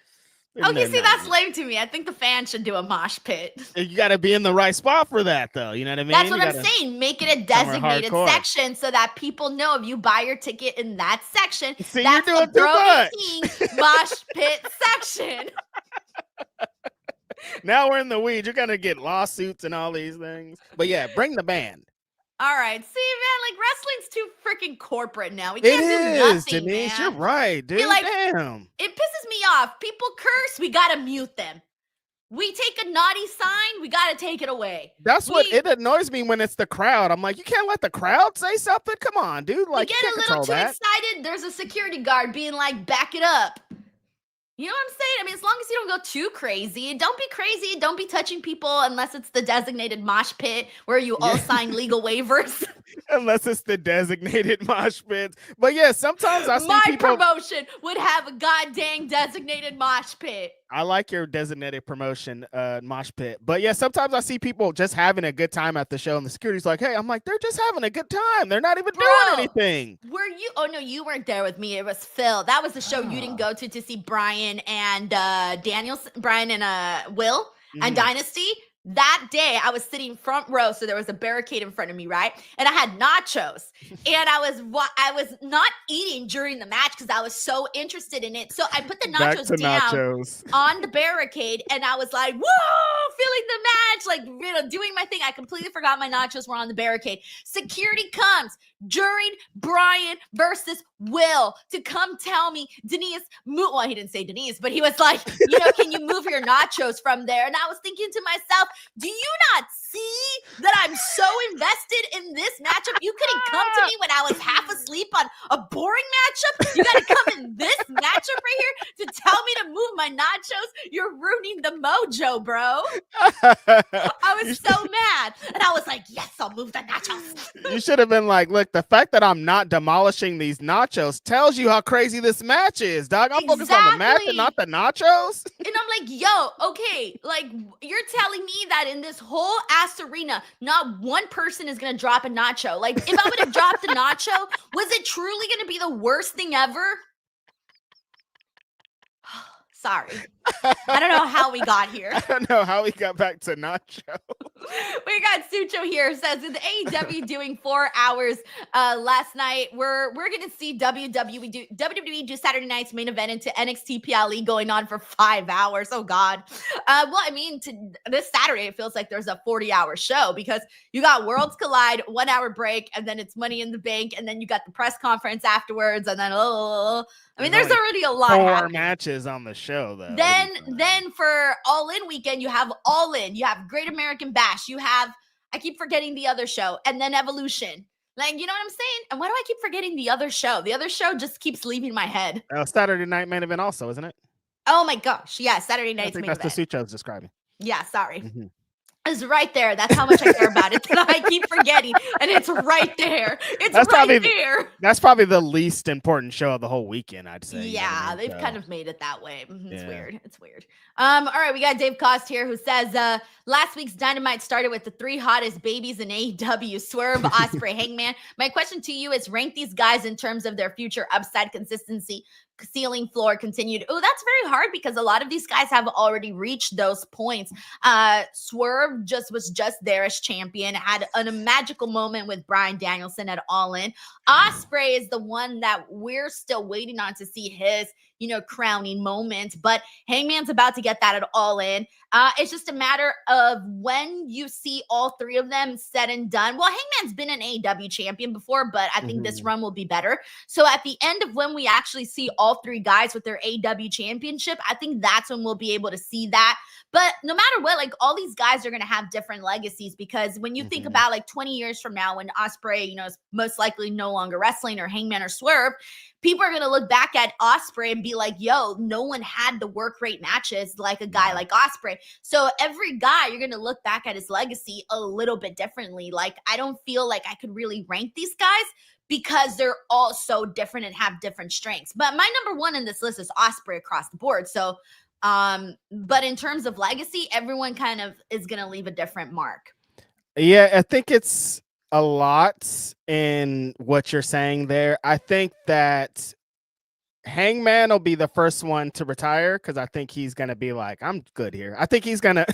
okay, see, that's lame to me. I think the fans should do a mosh pit. You got to be in the right spot for that, though. You know what I mean? That's what I'm saying. Make it a designated section so that people know if you buy your ticket in that section, see, that's you're doing the Brody King mosh pit section. Now we're in the weeds. You're gonna get lawsuits and all these things. But yeah, bring the band. All right, see, man, like wrestling's too freaking corporate now. We can't do nothing, Denise, man. you're right, dude. Damn. It pisses me off. People curse, we gotta mute them. We take a naughty sign, we gotta take it away. That's what it annoys me when it's the crowd. I'm like, you can't let the crowd say something. Come on, dude. Like, you get a little too excited. There's a security guard being like, back it up. You know what I'm saying? I mean, as long as you don't go too crazy, don't be crazy. Don't be touching people unless it's the designated mosh pit where you all sign legal waivers. Unless it's the designated mosh pits. But yeah, sometimes I see my promotion would have a goddamn designated mosh pit. I like your designated promotion mosh pit. But yeah, sometimes I see people just having a good time at the show and the security's like, hey, I'm like, they're just having a good time. They're not even doing anything. Were you? Oh, no, you weren't there with me. It was Phil. That was the show you didn't go to see Brian and Brian and Will and Dynasty. That day, I was sitting front row, so there was a barricade in front of me, right? And I had nachos, and I was not eating during the match because I was so interested in it. So I put the nachos down on the barricade, and I was like, whoa, feeling the match, like, doing my thing. I completely forgot my nachos were on the barricade. Security comes during Brian versus Will to come tell me, Denise, well, he didn't say Denise, but he was like, can you move your nachos from there? And I was thinking to myself, do you not see that I'm so invested in this matchup? You couldn't come to me when I was half asleep on a boring matchup. You got to come in this matchup right here to tell me to move my nachos. You're ruining the mojo, bro. I was so mad. And I was like, yes, I'll move the nachos. You should have been like, look, the fact that I'm not demolishing these nachos tells you how crazy this match is, dog. I'm focused on the match and not the nachos. And I'm like, yo, okay, like, you're telling me that in this whole ass arena, not one person is going to drop a nacho. Like, if I would have dropped a nacho, was it truly going to be the worst thing ever? Sorry. I don't know how we got here. I don't know how we got back to nacho. We got Sucho here, says, with AEW doing 4 hours last night, we're going to see WWE do Saturday night's main event into NXT PLE going on for 5 hours. Oh, God. Well, I mean, this Saturday, it feels like there's a 40-hour show because you got Worlds Collide, 1 hour break, and then it's Money in the Bank, and then you got the press conference afterwards, and then, I mean, there's already a lot happening. 4 matches on the show, though. Then for All In weekend, you have All In. You have Great American Bash. You have, I keep forgetting the other show, and then Evolution. Like, you know what I'm saying? And why do I keep forgetting the other show? The other show just keeps leaving my head. Saturday night main event also, isn't it? Oh, my gosh. Yeah, Saturday night's main event. That's the Sucho's describing. Yeah, sorry. Is right there. That's how much I care about it. That I keep forgetting, and it's right there. That's right there. That's probably the least important show of the whole weekend, I'd say. Yeah, they've kind of made it that way. It's weird. It's weird. All right, we got Dave Cost here who says last week's Dynamite started with the 3 hottest babies in AEW: Swerve, Ospreay, Hangman. My question to you is: rank these guys in terms of their future upside, consistency, ceiling, floor, continued. Oh, that's very hard because a lot of these guys have already reached those points. Swerve was just there as champion, had a magical moment with Bryan Danielson at All In. Ospreay is the one that we're still waiting on to see his, crowning moment, but Hangman's about to get that at All In. It's just a matter of when you see all 3 of them said and done. Well, Hangman's been an AEW champion before, but I think this run will be better. So at the end of when we actually see all 3 guys with their AEW championship, I think that's when we'll be able to see that. But no matter what, like, all these guys are going to have different legacies, because when you think about like 20 years from now, when Ospreay, is most likely no longer wrestling, or Hangman or Swerve, people are going to look back at Ospreay and be like, yo, no one had the work rate matches like a guy like Ospreay. So every guy, you're going to look back at his legacy a little bit differently. Like, I don't feel like I could really rank these guys because they're all so different and have different strengths. But my number 1 in this list is Ospreay across the board. So, but in terms of legacy, everyone kind of is going to leave a different mark. Yeah, I think it's a lot in what you're saying there. I think that Hangman will be the first one to retire, because I think he's gonna be like, I'm good here. I think he's gonna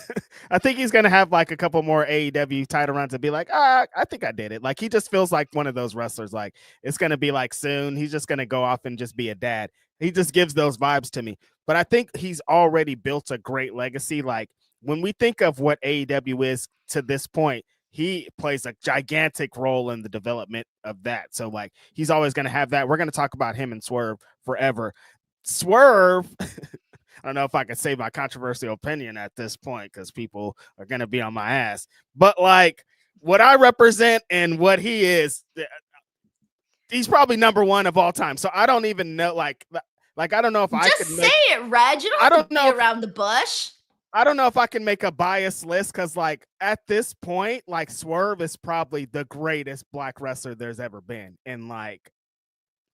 have like a couple more AEW title runs and be like, I think I did it. Like, he just feels like one of those wrestlers, like it's gonna be like soon he's just gonna go off and just be a dad. He just gives those vibes to me. But I think he's already built a great legacy. Like, when we think of what AEW is to this point, he plays a gigantic role in the development of that. So, like, he's always going to have that. We're going to talk about him and Swerve forever. Swerve, I don't know if I can say my controversial opinion at this point, because people are going to be on my ass. But, like, what I represent and what he is, he's probably number 1 of all time. So I don't even know, like I don't know if I could say it, Reg. You don't have to be around the bush. I don't know if I can make a biased list, because, like, at this point, like, Swerve is probably the greatest black wrestler there's ever been. And, like,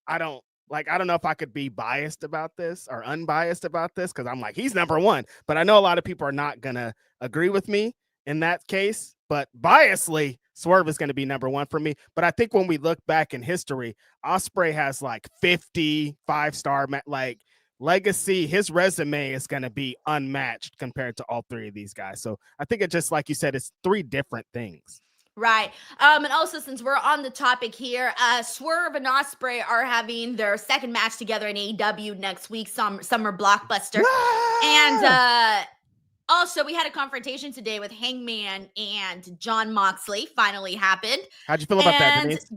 I don't know if I could be biased about this or unbiased about this, because I'm like, he's number 1. But I know a lot of people are not going to agree with me in that case. But biasly, Swerve is going to be number 1 for me. But I think when we look back in history, Ospreay has like 50 5-star, like, legacy. His resume is going to be unmatched compared to all 3 of these guys. So I think it just, like you said, it's 3 different things. Right. And also, since we're on the topic here, Swerve and Ospreay are having their second match together in AEW next week, Summer Blockbuster. And also, we had a confrontation today with Hangman and Jon Moxley. Finally happened. How'd you feel about that, Denise?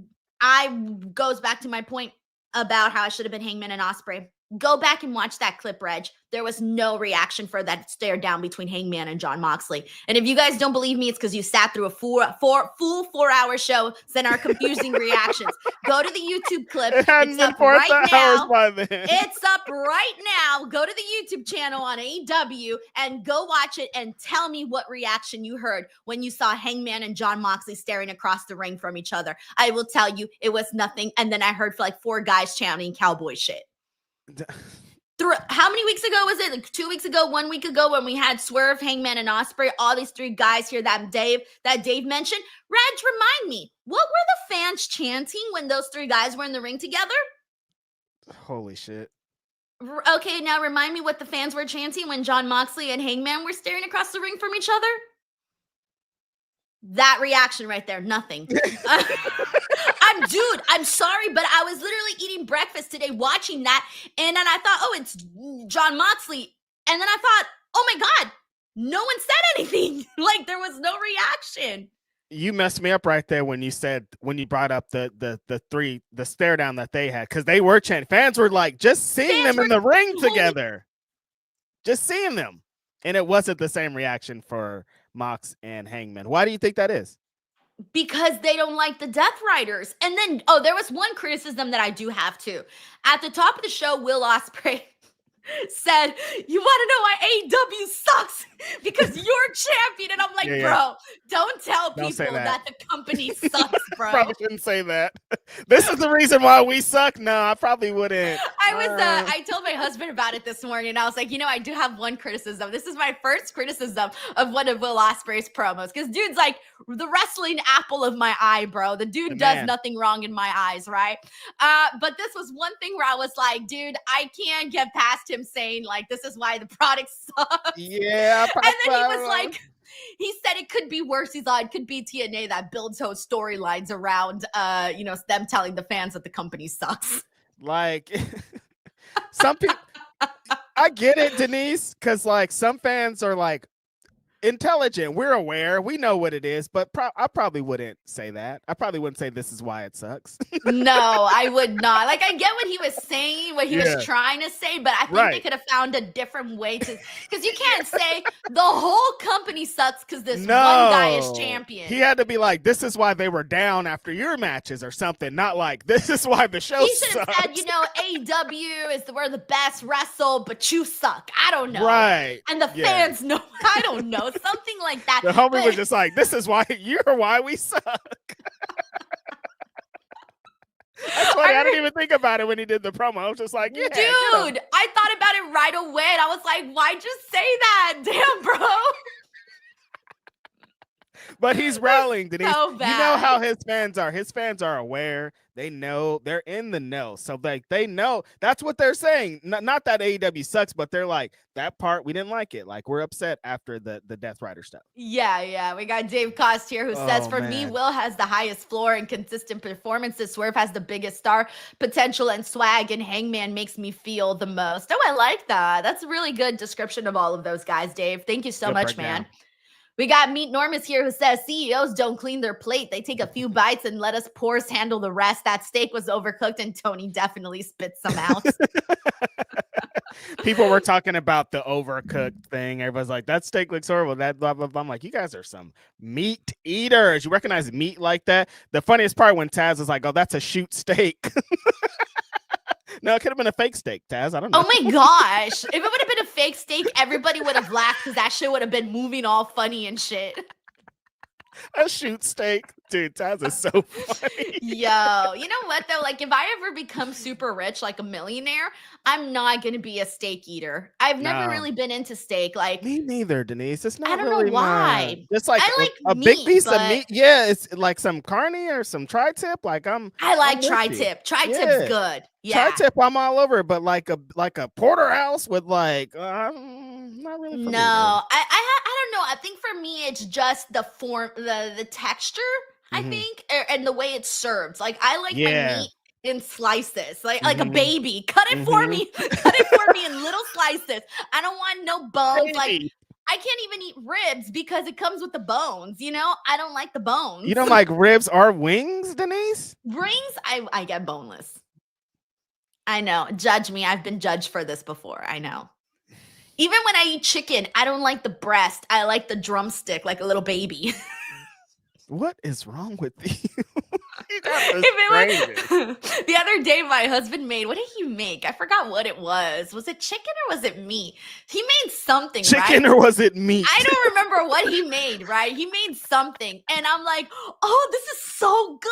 Goes back to my point about how it should have been Hangman and Ospreay. Go back and watch that clip, Reg. There was no reaction for that stare down between Hangman and Jon Moxley. And if you guys don't believe me, it's because you sat through a full 4-hour show, send our confusing reactions. Go to the YouTube clip. It's up right now. It's up right now. Go to the YouTube channel on AEW and go watch it and tell me what reaction you heard when you saw Hangman and Jon Moxley staring across the ring from each other. I will tell you, it was nothing. And then I heard for like 4 guys chanting cowboy shit. How many weeks ago was it? Like 2 weeks ago, 1 week ago, when we had Swerve, Hangman, and Ospreay, all these 3 guys here that Dave mentioned. Reg, remind me, what were the fans chanting when those 3 guys were in the ring together? Holy shit. Okay, now remind me what the fans were chanting when Jon Moxley and Hangman were staring across the ring from each other. That reaction right there, nothing. I'm sorry, but I was literally eating breakfast today watching that, and then I thought, oh, it's Jon Moxley. And then I thought, oh my God, no one said anything. Like, there was no reaction. You messed me up right there when you brought up the stare down that they had, because they were chanting. Fans were like, just seeing them in the ring together. Just seeing them. And it wasn't the same reaction for Mox and Hangman. Why do you think that is? Because they don't like the Death Riders. And then, there was one criticism that I do have too. At the top of the show, Will Ospreay said, "You want to know why AEW sucks? Because you're champion." And I'm like, bro, don't tell people that the company sucks, bro. Probably shouldn't say that. This is the reason why we suck. No, I probably wouldn't. I told my husband about it this morning. I was like, I do have one criticism. This is my first criticism of one of Will Ospreay's promos, because dude's like the wrestling apple of my eye, bro. The dude does nothing wrong in my eyes, right? But this was one thing where I was like, dude, I can't get past him saying like, this is why the product sucks. Yeah. And then he was like, he said it could be worse. He's like, it could be TNA that builds those storylines around, them telling the fans that the company sucks. Like, some people, I get it, Denise, because like some fans are like intelligent. We're aware. We know what it is, but I probably wouldn't say that. I probably wouldn't say this is why it sucks. No, I would not. Like, I get what he was saying, what he was trying to say, but I think they could have found a different way to, because you can't say the whole company sucks because this one guy is champion. He had to be like, this is why they were down after your matches or something, not like, this is why the show sucks. He should have said, AEW is we're the best wrestle, but you suck. I don't know. Right. And the fans know. I don't know. Something like that. The homie was just like, this is why we suck. That's funny. I didn't even think about it when he did the promo. I was just like, yeah. Dude, I thought about it right away. And I was like, why just say that? Damn, bro. But he's rallying, Denise. So bad. You know how his fans are. His fans are aware. They know. They're in the know. So like they know. That's what they're saying. Not that AEW sucks, but they're like, that part, we didn't like it. Like, we're upset after the Death Rider stuff. Yeah. We got Dave Cost here who says, for me, Will has the highest floor and consistent performances. Swerve has the biggest star potential and swag, and Hangman makes me feel the most. Oh, I like that. That's a really good description of all of those guys, Dave. Thank you so much, man. We got Meet Normus here who says CEOs don't clean their plate. They take a few bites and let us poors handle the rest. That steak was overcooked and Toni definitely spit some out. People were talking about the overcooked thing. Everybody's like, that steak looks horrible. That blah, blah, blah. I'm like, you guys are some meat eaters. You recognize meat like that? The funniest part when Taz was like, oh, that's a shoot steak. No, it could have been a fake steak, Taz. I don't know. Oh my gosh. If it would have been a fake steak, everybody would have laughed because that shit would have been moving all funny and shit. A shoot steak. Dude, Taz is so funny. Yo, you know what though? Like, if I ever become super rich, like a millionaire, I'm not going to be a steak eater. I've never really been into steak. Like, me neither, Denise. It's not I don't really know why. It's like, I like a meat, big piece of meat. Yeah, it's like some carne or some tri-tip. Like I like tri-tip. Tri-tip's good. Yeah. Tri-tip, I'm all over it, but like a porterhouse with like not really. No, I don't know. I think for me, it's just the form, the texture. I think, and the way it's served. Like, I like my meat in slices, like a baby. Cut it for me. Cut it for me in little slices. I don't want no bones. Like, I can't even eat ribs because it comes with the bones. I don't like the bones. You don't like ribs or wings, Denise? Wings, I get boneless. I know. Judge me. I've been judged for this before. I know. Even when I eat chicken, I don't like the breast. I like the drumstick, like a little baby. What is wrong with you? The other day, my husband made, what did he make? I forgot what it was. Was it chicken or was it meat? He made something, chicken, right? Or was it meat? I don't remember what he made, right? He made something. And I'm like, oh, this is so good.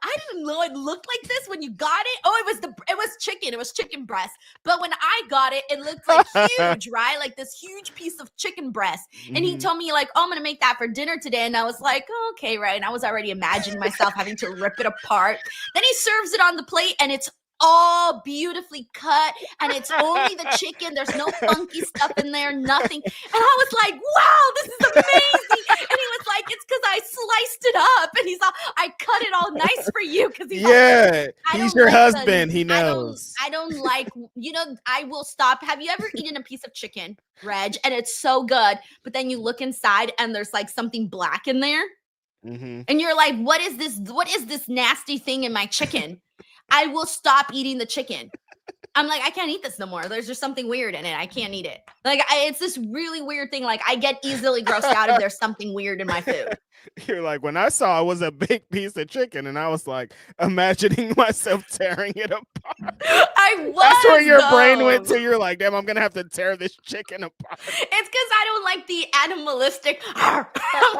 I didn't know it looked like this when you got it. Oh, it was chicken. It was chicken breast. But when I got it, it looked like huge, right? Like this huge piece of chicken breast. And he told me like, oh, I'm going to make that for dinner today. And I was like, oh, okay, right. And I was already imagining myself having to rip it apart. Then he serves it on the plate and it's all beautifully cut and it's only the chicken. There's no funky stuff in there, nothing. And I was like, wow, this is amazing. And he was like, it's because I sliced it up. And he's all, I cut it all nice for you. Because he's your husband. He knows. I don't like, I will stop. Have you ever eaten a piece of chicken, Reg? And it's so good. But then you look inside and there's like something black in there. And you're like, what is this? What is this nasty thing in my chicken? I will stop eating the chicken. I'm like, I can't eat this no more. There's just something weird in it. I can't eat it. Like, it's this really weird thing. Like, I get easily grossed out if there's something weird in my food. You're like, when I saw it was a big piece of chicken, and I was like, imagining myself tearing it apart. I was. That's where your brain went to. You're like, damn, I'm gonna have to tear this chicken apart. It's because I don't like the animalistic. I'm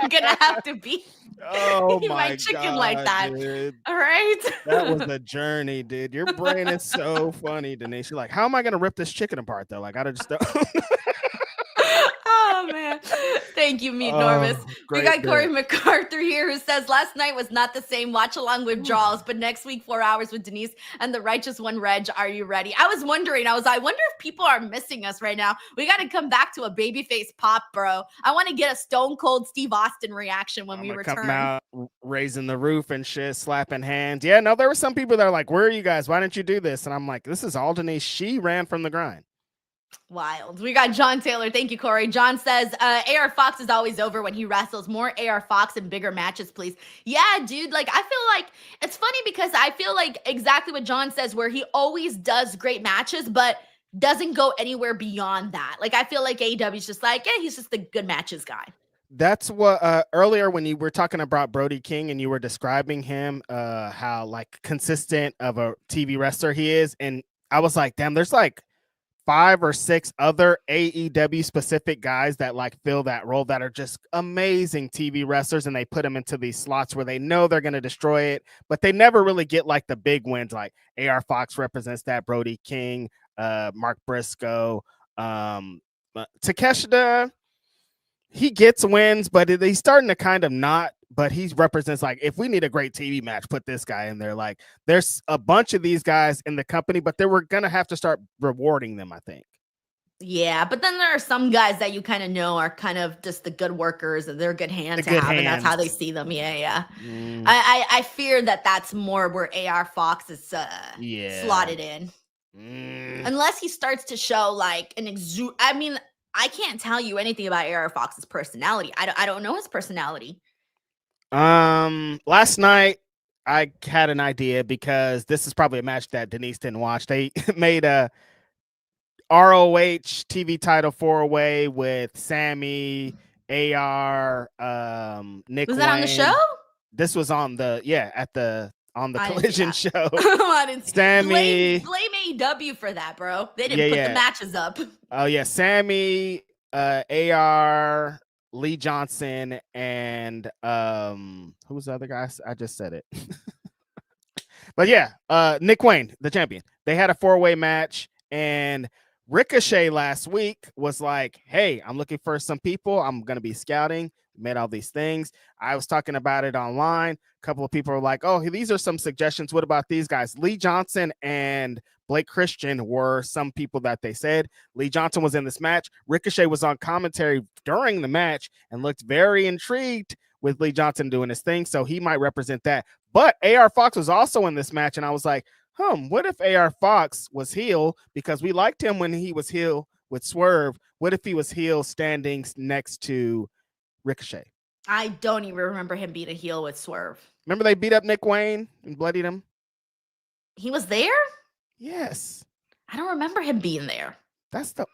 gonna have to be. Oh my chicken God, like that. Dude. All right. That was a journey, dude. Your brain is so funny, Denise. You're like, how am I gonna rip this chicken apart though? Like, I just Oh man. Thank you, Meat Normus. We got Corey MacArthur here who says last night was not the same watch along withdrawals, but next week 4 hours with Denise and the righteous one Reg. Are you ready? I was wondering, I wonder if people are missing us right now. We got to come back to a babyface pop, bro. I want to get a Stone Cold Steve Austin reaction when we return. Come out raising the roof and shit, slapping hands. Yeah, no, there were some people that are like, where are you guys? Why didn't you do this? And I'm like, this is all Denise. She ran from the grind. Wild. We got John Taylor. Thank you, Corey. John says, AR Fox is always over when he wrestles. More AR Fox and bigger matches, please. Yeah, dude. Like, I feel like it's funny because I feel like exactly what John says, where he always does great matches, but doesn't go anywhere beyond that. Like, I feel like AEW is just like, yeah, he's just the good matches guy. That's what earlier when you were talking about Brody King and you were describing him, how like consistent of a TV wrestler he is. And I was like, damn, there's like 5 or 6 other AEW specific guys that like fill that role that are just amazing TV wrestlers, and they put them into these slots where they know they're going to destroy it, but they never really get like the big wins. Like AR Fox represents that, Brody King, Mark Briscoe, Takeshita, he gets wins, but he's starting to kind of not. But he represents like, if we need a great TV match, put this guy in there. Like, there's a bunch of these guys in the company, but they were gonna have to start rewarding them, I think. Yeah, but then there are some guys that you kind of know are kind of just the good workers and they're good hands to have, and that's how they see them. Yeah. I fear that that's more where AR Fox is slotted in, unless he starts to show like an I mean, I can't tell you anything about AR Fox's personality. I don't know his personality. Last night I had an idea, because this is probably a match that Denise didn't watch. They made a ROH TV title 4-way with Sammy, AR, Nick Was that Wayne. on the show? This was on the Collision show. I didn't see Sammy, blame AEW for that, bro. They didn't put the matches up. Oh yeah, Sammy, AR, Lee Johnson, and who was the other guy? I just said it. But yeah, Nick Wayne, the champion. They had a 4-way match, and Ricochet last week was like, hey, I'm looking for some people. I'm going to be scouting. Made all these things. I was talking about it online. A couple of people were like, oh, these are some suggestions. What about these guys? Lee Johnson and Blake Christian were some people that they said. Lee Johnson was in this match. Ricochet was on commentary during the match and looked very intrigued with Lee Johnson doing his thing, so he might represent that. But AR Fox was also in this match, and I was like, what if AR Fox was heel? Because we liked him when he was heel with Swerve. What if he was heel standing next to Ricochet? I don't even remember him being a heel with Swerve. Remember they beat up Nick Wayne and bloodied him? He was there? Yes. I don't remember him being there. That's the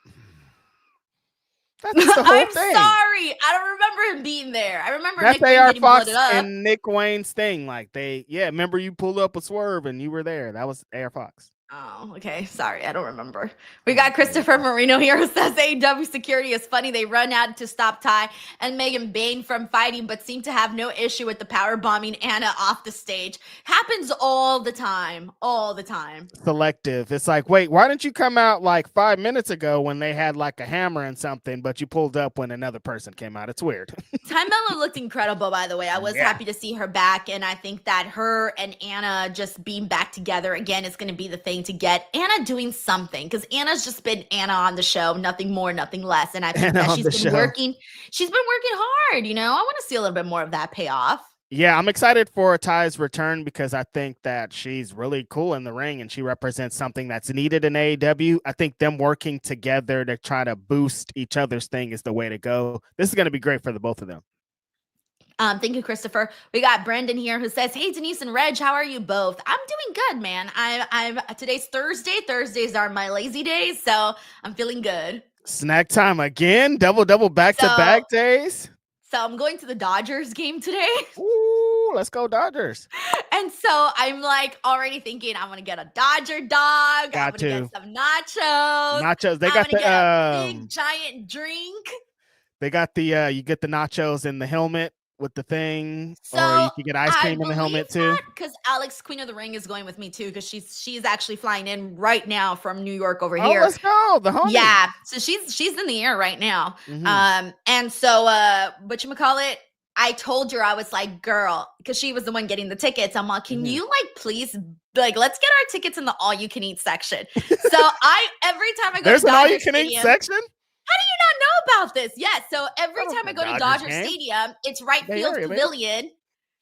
whole I'm thing. Sorry. I don't remember him being there. I remember that's Nick AR Wayne Fox up. and Nick Wayne's thing. Like remember you pulled up a Swerve and you were there. That was AR Fox. Oh, okay. Sorry, I don't remember. We got Christopher Marino here who says AEW security is funny. They run out to stop Ty and Megan Bain from fighting, but seem to have no issue with the power bombing Anna off the stage. Happens all the time. All the time. Selective. It's like, wait, why didn't you come out like 5 minutes ago when they had like a hammer and something, but you pulled up when another person came out? It's weird. Ty Mello looked incredible, by the way. I was happy to see her back, and I think that her and Anna just being back together again is going to be the thing to get Anna doing something, because Anna's just been Anna on the show, nothing more, nothing less. And I think that she's been working hard. I want to see a little bit more of that payoff. Yeah, I'm excited for Ty's return because I think that she's really cool in the ring and she represents something that's needed in AEW. I think them working together to try to boost each other's thing is the way to go. This is going to be great for the both of them. Thank you, Christopher. We got Brendan here who says, "Hey, Denise and Reg, how are you both? I'm doing good, man. I'm today's Thursday. Thursdays are my lazy days, so I'm feeling good. Snack time again, double back-to-back days. So I'm going to the Dodgers game today. Ooh, let's go Dodgers. And so I'm like already thinking I'm gonna get a Dodger dog. I'm gonna get some nachos. Nachos. They got get a big giant drink. They got the you get the nachos in the helmet with the thing, so or you can get ice cream in the helmet too. Because Alex, Queen of the Ring, is going with me too, because she's actually flying in right now from New York over here. Let's go, the homie. Yeah, so she's in the air right now. And so whatchamacallit, I told her, I was like, girl, because she was the one getting the tickets. I'm like, can you like please let's get our tickets in the all you can eat section. So every time I go to Dodger all you can eat section. How do you not know about this? Yeah, so every time I go to Dodger Stadium, it's right field pavilion.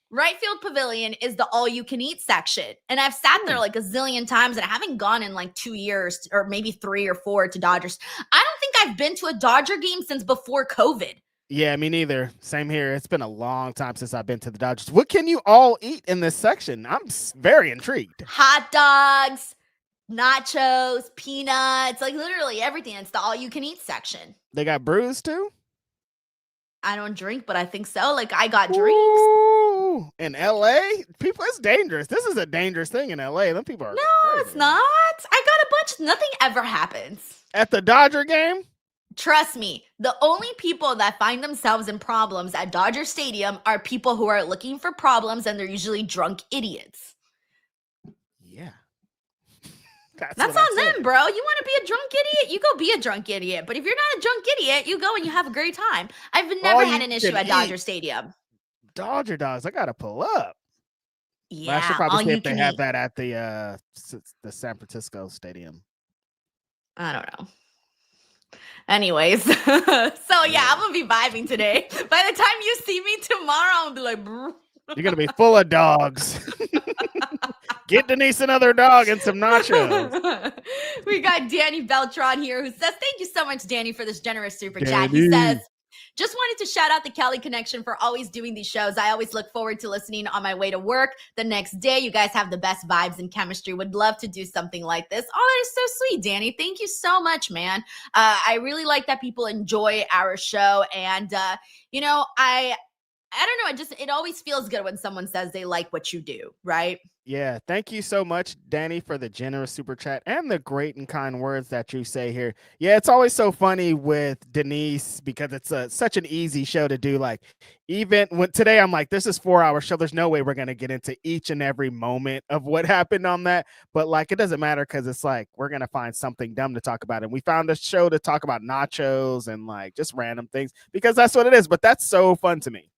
Right field pavilion is the all-you-can-eat section. And I've sat there like a zillion times, and I haven't gone in like 2 years or maybe 3 or 4 to Dodgers. I don't think I've been to a Dodger game since before COVID. Yeah, me neither. Same here. It's been a long time since I've been to the Dodgers. What can you all eat in this section? I'm very intrigued. Hot dogs, nachos, peanuts, like literally everything. It's the all-you-can-eat section. They got brews too? I don't drink, but I think so. Like, I got drinks. Ooh, in LA? People, it's dangerous. This is a dangerous thing in LA. Them people are crazy. It's not. I got a bunch. Nothing ever happens. At the Dodger game? Trust me, the only people that find themselves in problems at Dodger Stadium are people who are looking for problems, and they're usually drunk idiots. Yeah. That's on them, bro. You want to be a drunk idiot? You go be a drunk idiot. But if you're not a drunk idiot, you go and you have a great time. I've never had an issue at Dodger Stadium. Dodger dogs, I gotta pull up. Yeah, I should probably see if they have that at the San Francisco Stadium. I don't know. Anyways, so yeah, I'm gonna be vibing today. By the time you see me tomorrow, I'm gonna be like, brr. You're gonna be full of dogs. Get Denise another dog and some nachos. We got Danny Beltran here who says, "Thank you so much, Danny, for this generous super chat." He says, "Just wanted to shout out the Kelly Connection for always doing these shows. I always look forward to listening on my way to work the next day. You guys have the best vibes and chemistry. Would love to do something like this." Oh, that is so sweet, Danny. Thank you so much, man. I really like that people enjoy our show. And, I don't know. It always feels good when someone says they like what you do, right? Yeah. Thank you so much, Danny, for the generous super chat and the great and kind words that you say here. Yeah, it's always so funny with Denise because it's such an easy show to do. Like, even when today I'm like, this is 4-hour show. There's no way we're going to get into each and every moment of what happened on that. But like, it doesn't matter because it's like, we're going to find something dumb to talk about. And we found a show to talk about nachos and like just random things because that's what it is. But that's so fun to me.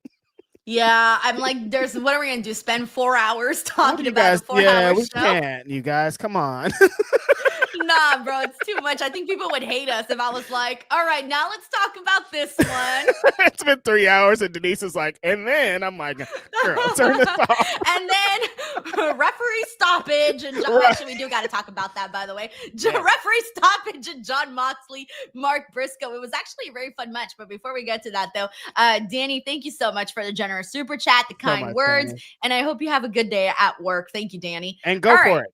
Yeah, I'm like, what are we gonna do? Spend 4 hours talking about a 4-hour show? We can't, you guys. Come on. Nah, bro, it's too much. I think people would hate us if I was like, all right, now let's talk about this one. It's been 3 hours, and Denise is like, and then I'm like, girl, turn this off. And then referee stoppage, and actually, we do got to talk about that, by the way. Referee stoppage and Jon Moxley, Mark Briscoe. It was actually a very fun match. But before we get to that, though, Danny, thank you so much for the generous super chat, the kind words, and I hope you have a good day at work. Thank you, Danny. And go for it.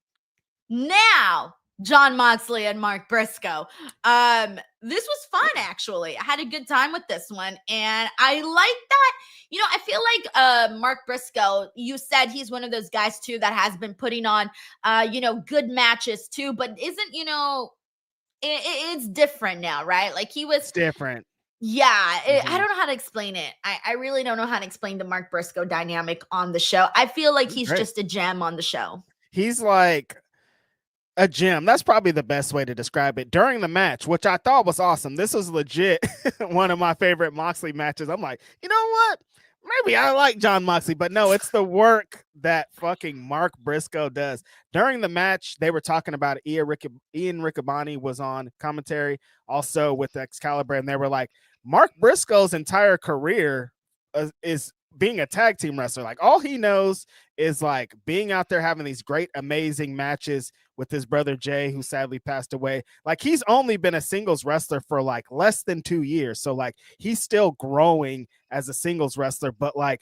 Now, Jon Moxley and Mark Briscoe. This was fun, actually. I had a good time with this one, and I like that. I feel like Mark Briscoe, you said he's one of those guys, too, that has been putting on, good matches, too, but isn't, it's different now, right? Like, it's different. Yeah, I don't know how to explain it. I really don't know how to explain the Mark Briscoe dynamic on the show. I feel like he's just a gem on the show. He's like a gem. That's probably the best way to describe it. During the match, which I thought was awesome. This was legit one of my favorite Moxley matches. I'm like, you know what? Maybe I like Jon Moxley, but no, it's the work that fucking Mark Briscoe does. During the match, they were talking about it. Ian Riccaboni was on commentary also with Excalibur, and they were like, Mark Briscoe's entire career is being a tag team wrestler. Like all he knows is like being out there having these great, amazing matches with his brother Jay, who sadly passed away. Like he's only been a singles wrestler for like less than 2 years. So like he's still growing as a singles wrestler, but like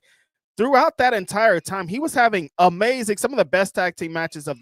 throughout that entire time, he was having amazing, some of the best tag team matches of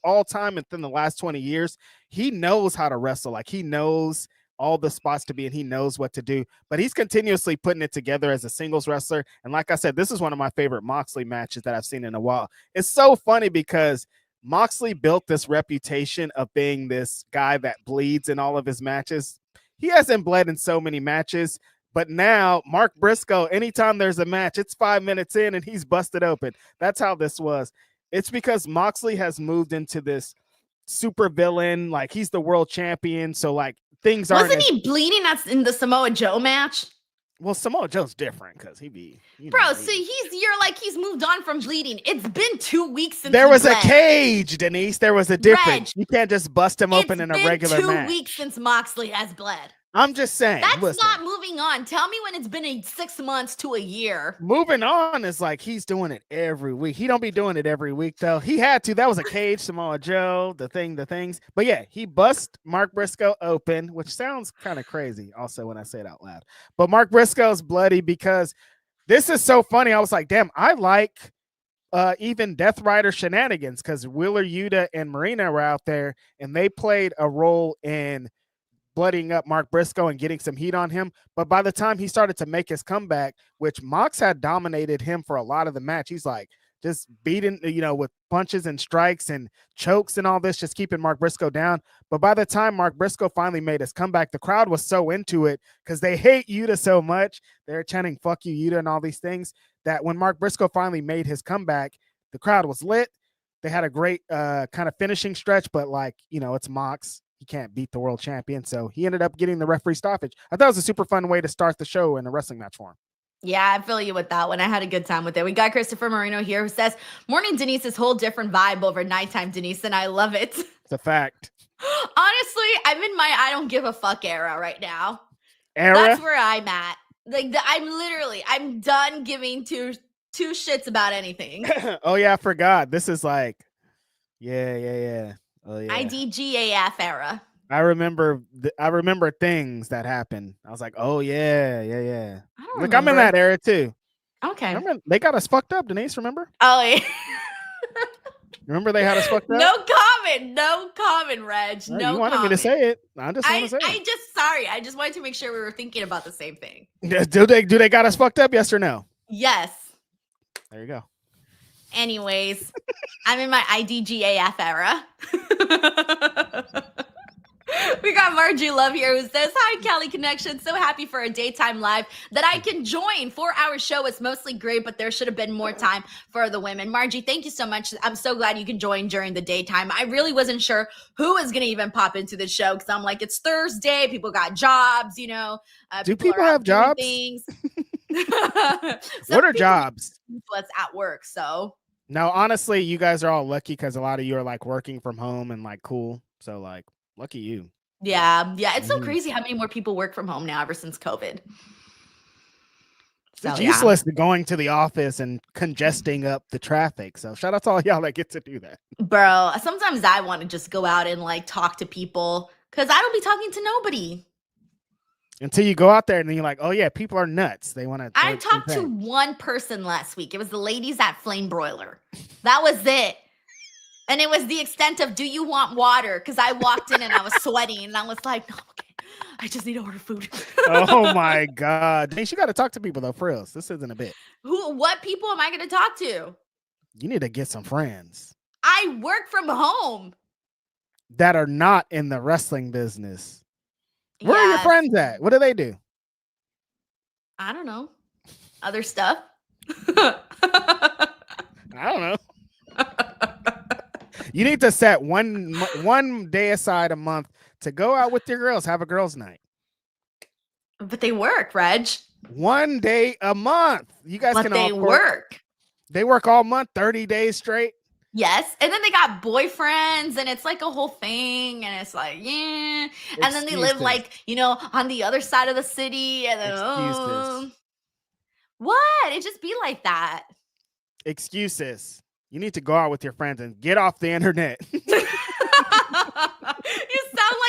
all time within the last 20 years. He knows how to wrestle. Like he knows all the spots to be, and he knows what to do, but he's continuously putting it together as a singles wrestler. And like I said, this is one of my favorite Moxley matches that I've seen in a while. It's so funny because Moxley built this reputation of being this guy that bleeds in all of his matches. He hasn't bled in so many matches, but now Mark Briscoe, anytime there's a match, it's 5 minutes in and he's busted open. That's how this was. It's because Moxley has moved into this super villain, like he's the world champion, so like things aren't. Wasn't he bleeding in the Samoa Joe match? Well, Samoa Joe's different because he be, bro. So he's moved on from bleeding. It's been 2 weeks since there was a cage, Denise. There was a difference. You can't just bust him open in a regular match. 2 weeks since Moxley has bled. I'm just saying. That's not moving on. Tell me when it's been 6 months to a year. Moving on is like he's doing it every week. He don't be doing it every week, though. He had to. That was a cage, Samoa Joe, the things. But yeah, he bust Mark Briscoe open, which sounds kind of crazy also when I say it out loud. But Mark Briscoe's bloody because this is so funny. I was like, damn, I like even Death Rider shenanigans because Wheeler Yuta and Marina were out there and they played a role in bloodying up Mark Briscoe and getting some heat on him. But by the time he started to make his comeback, which Mox had dominated him for a lot of the match, he's like just beating, with punches and strikes and chokes and all this, just keeping Mark Briscoe down. But by the time Mark Briscoe finally made his comeback, the crowd was so into it because they hate Yuta so much. They're chanting, "Fuck you, Yuta," and all these things, that when Mark Briscoe finally made his comeback, the crowd was lit. They had a great kind of finishing stretch, but it's Mox. He can't beat the world champion, so he ended up getting the referee stoppage. I thought it was a super fun way to start the show in a wrestling match for him. Yeah, I feel you with that one. I had a good time with it. We got Christopher Marino here who says, "Morning Denise is whole different vibe over nighttime Denise, and I love it." It's a fact. Honestly, I'm in my I don't give a fuck era right now. Era? That's where I'm at. I'm done giving two shits about anything. Oh yeah, I forgot. This is like, yeah. Oh yeah. IDGAF era. I remember things that happened. I was like, oh yeah. Look, I'm in that era too. Okay. Remember they got us fucked up, Denise, remember? Oh yeah. Remember they had us fucked up? No comment, Reg. No, you wanted me to say it. I just want to say it. I just wanted to make sure we were thinking about the same thing. Do they got us fucked up, yes or no? Yes. There you go. Anyways, I'm in my IDGAF era. We got Margie Love here who says, "Hi, Cali Connection. So happy for a daytime live that I can join. 4-hour show is mostly great, but there should have been more time for the women." Margie, thank you so much. I'm so glad you can join during the daytime. I really wasn't sure who was going to even pop into the show because I'm like, it's Thursday. People got jobs, Do people have jobs? Things. What are jobs? That's at work, so. No, honestly, you guys are all lucky because a lot of you are like working from home and like cool. So like, lucky you. Yeah. It's so crazy how many more people work from home now ever since COVID. So, it's useless to going to the office and congesting up the traffic. So shout out to all y'all that get to do that. Bro, sometimes I want to just go out and like talk to people because I don't be talking to nobody. Until you go out there and then you're like, oh yeah, people are nuts. They want to. I talked to one person last week. It was the ladies at Flame Broiler. That was it. And it was the extent of, "Do you want water?" Because I walked in and I was sweating and I was like, "No, okay. I just need to order food." Oh my God. Hey, you got to talk to people though, for real. This isn't a bit. What people am I going to talk to? You need to get some friends. I work from home. That are not in the wrestling business. Where are your friends at? What do they do? I don't know. Other stuff. I don't know. You need to set one day aside a month to go out with your girls, have a girls' night. But they work, Reg. 1 day a month. You guys can all work. They work all month, 30 days straight. Yes. And then they got boyfriends and it's like a whole thing. And it's like, yeah. And then they live like, on the other side of the city. And then, What? It just be like that. Excuses. You need to go out with your friends and get off the internet. You sound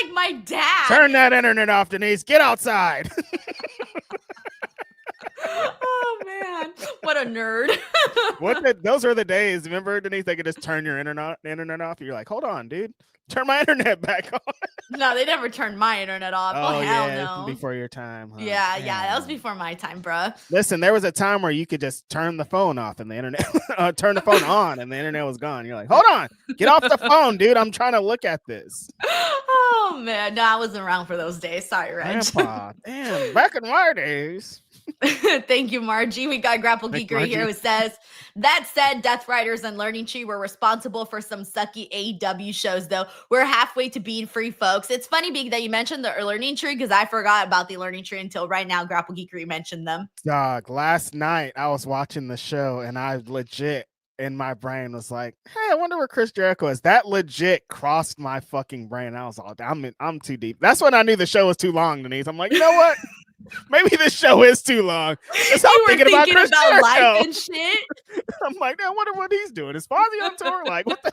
like my dad. Turn that internet off, Denise. Get outside. Oh man, what a nerd. Those are the days. Remember, Denise, they could just turn your internet off. You're like, hold on, dude. Turn my internet back on. No, they never turned my internet off. Oh hell no. Before your time. Huh? Yeah, that was before my time, bruh. Listen, there was a time where you could just turn the phone off and the internet turn the phone on and the internet was gone. You're like, hold on, get off the phone, dude. I'm trying to look at this. Oh man, no, I wasn't around for those days. Sorry, Reg. Grandpa, damn, back in my days. Thank you, Margie. We got Grapple Geekery here who says, that said, Death Riders and Learning Tree were responsible for some sucky AEW shows, though. We're halfway to being free, folks. It's funny that you mentioned the Learning Tree because I forgot about the Learning Tree until right now. Grapple Geekery mentioned them. Dog, last night I was watching the show and I legit in my brain was like, hey, I wonder where Chris Jericho is. That legit crossed my fucking brain. I was all, I'm too deep. That's when I knew the show was too long, Denise. I'm like, you know what? Maybe this show is too long. I'm thinking about Chris Jericho. Life and shit. I'm like, I wonder what he's doing. Is Fozzy on tour? Like, what the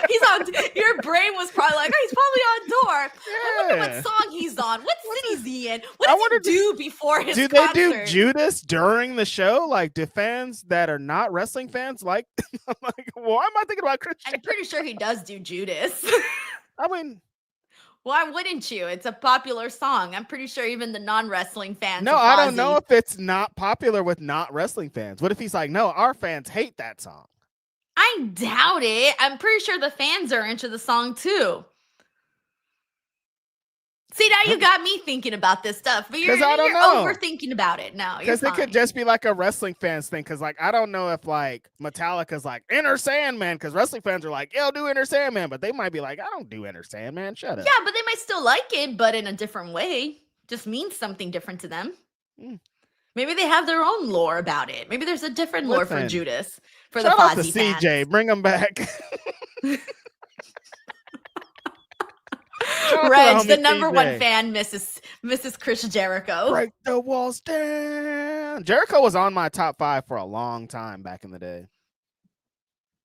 He's on. Your brain was probably like, oh, he's probably on tour. I wonder what song he's on. What city's he in? What does he do before his concert? Do they do Judas during the show? Like, do fans that are not wrestling fans like? I'm like, why am I thinking about Chris Jericho? I'm pretty sure he does do Judas. I mean. Why wouldn't you? It's a popular song. I'm pretty sure even the non-wrestling fans. No, I don't know if it's not popular with not wrestling fans. What if he's like, no, our fans hate that song? I doubt it. I'm pretty sure the fans are into the song too. See, now you got me thinking about this stuff, but you're overthinking about it. No, because it could just be like a wrestling fans thing. Because like I don't know if like Metallica's like Enter Sandman, because wrestling fans are like, "Yo, do Enter Sandman," but they might be like, "I don't do Enter Sandman." Shut up. Yeah, but they might still like it, but in a different way. Just means something different to them. Maybe they have their own lore about it. Maybe there's a different lore for Judas for the Fozzy fans. CJ, bring them back. Reg, the number one fan, Mrs. Chris Jericho. Break the walls down. Jericho was on my top 5 for a long time back in the day.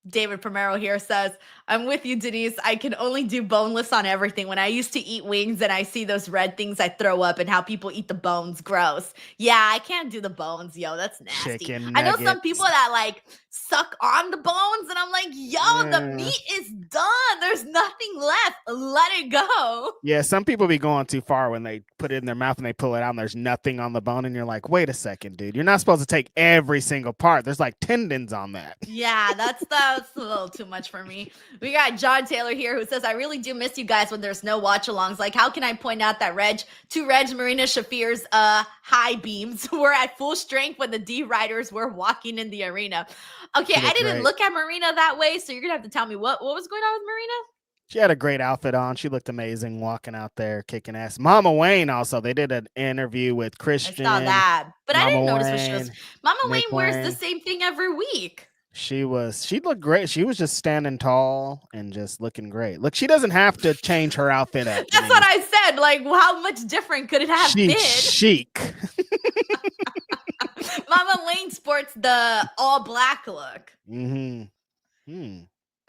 David Primero here says, I'm with you, Denise. I can only do boneless on everything. When I used to eat wings and I see those red things, I throw up, and how people eat the bones. Gross. Yeah, I can't do the bones, yo. That's nasty. Chicken I know some people that like suck on the bones, and I'm like, yo, the meat is done. There's nothing left. Let it go. Yeah, some people be going too far when they put it in their mouth and they pull it out and there's nothing on the bone, and you're like, wait a second, dude. You're not supposed to take every single part. There's like tendons on that. Yeah, that's a little too much for me. We got John Taylor here who says, I really do miss you guys when there's no watch-alongs. Like, how can I point out that Reg Marina Shafir's high beams were at full strength when the D-Riders were walking in the arena? Okay, I didn't look at Marina that way, so you're going to have to tell me what was going on with Marina? She had a great outfit on. She looked amazing walking out there, kicking ass. Mama Wayne also. They did an interview with Christian. I saw that, but I didn't notice what she was. Mama Wayne wears the same thing every week. She looked great. She was just standing tall and just looking great. Look, she doesn't have to change her outfit up. That's what I said. Like, how much different could it have been? Chic. Mama Wayne sports the all black look.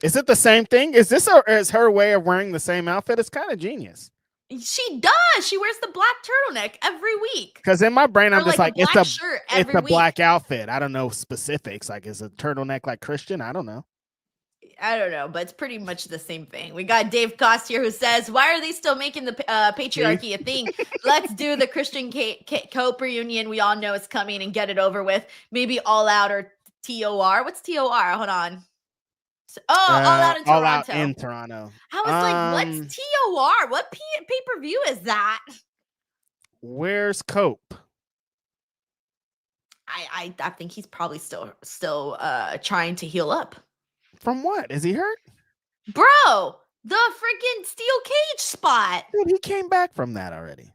Is it the same thing? Is her way of wearing the same outfit? It's kind of genius. She does. She wears the black turtleneck every week. Because in my brain, I'm just like it's a black outfit. I don't know specifics. Like, is a turtleneck like Christian? I don't know. I don't know, but it's pretty much the same thing. We got Dave Cost here who says, why are they still making the patriarchy a thing? Let's do the Christian Cope reunion. We all know it's coming and get it over with. Maybe All Out or TOR. What's TOR? Hold on. All Out in Toronto. All Out in Toronto. I was like, what's TOR? What pay-per-view is that? Where's Cope? I think he's probably still trying to heal up. From what? Is he hurt? Bro, the freaking steel cage spot. Dude, he came back from that already.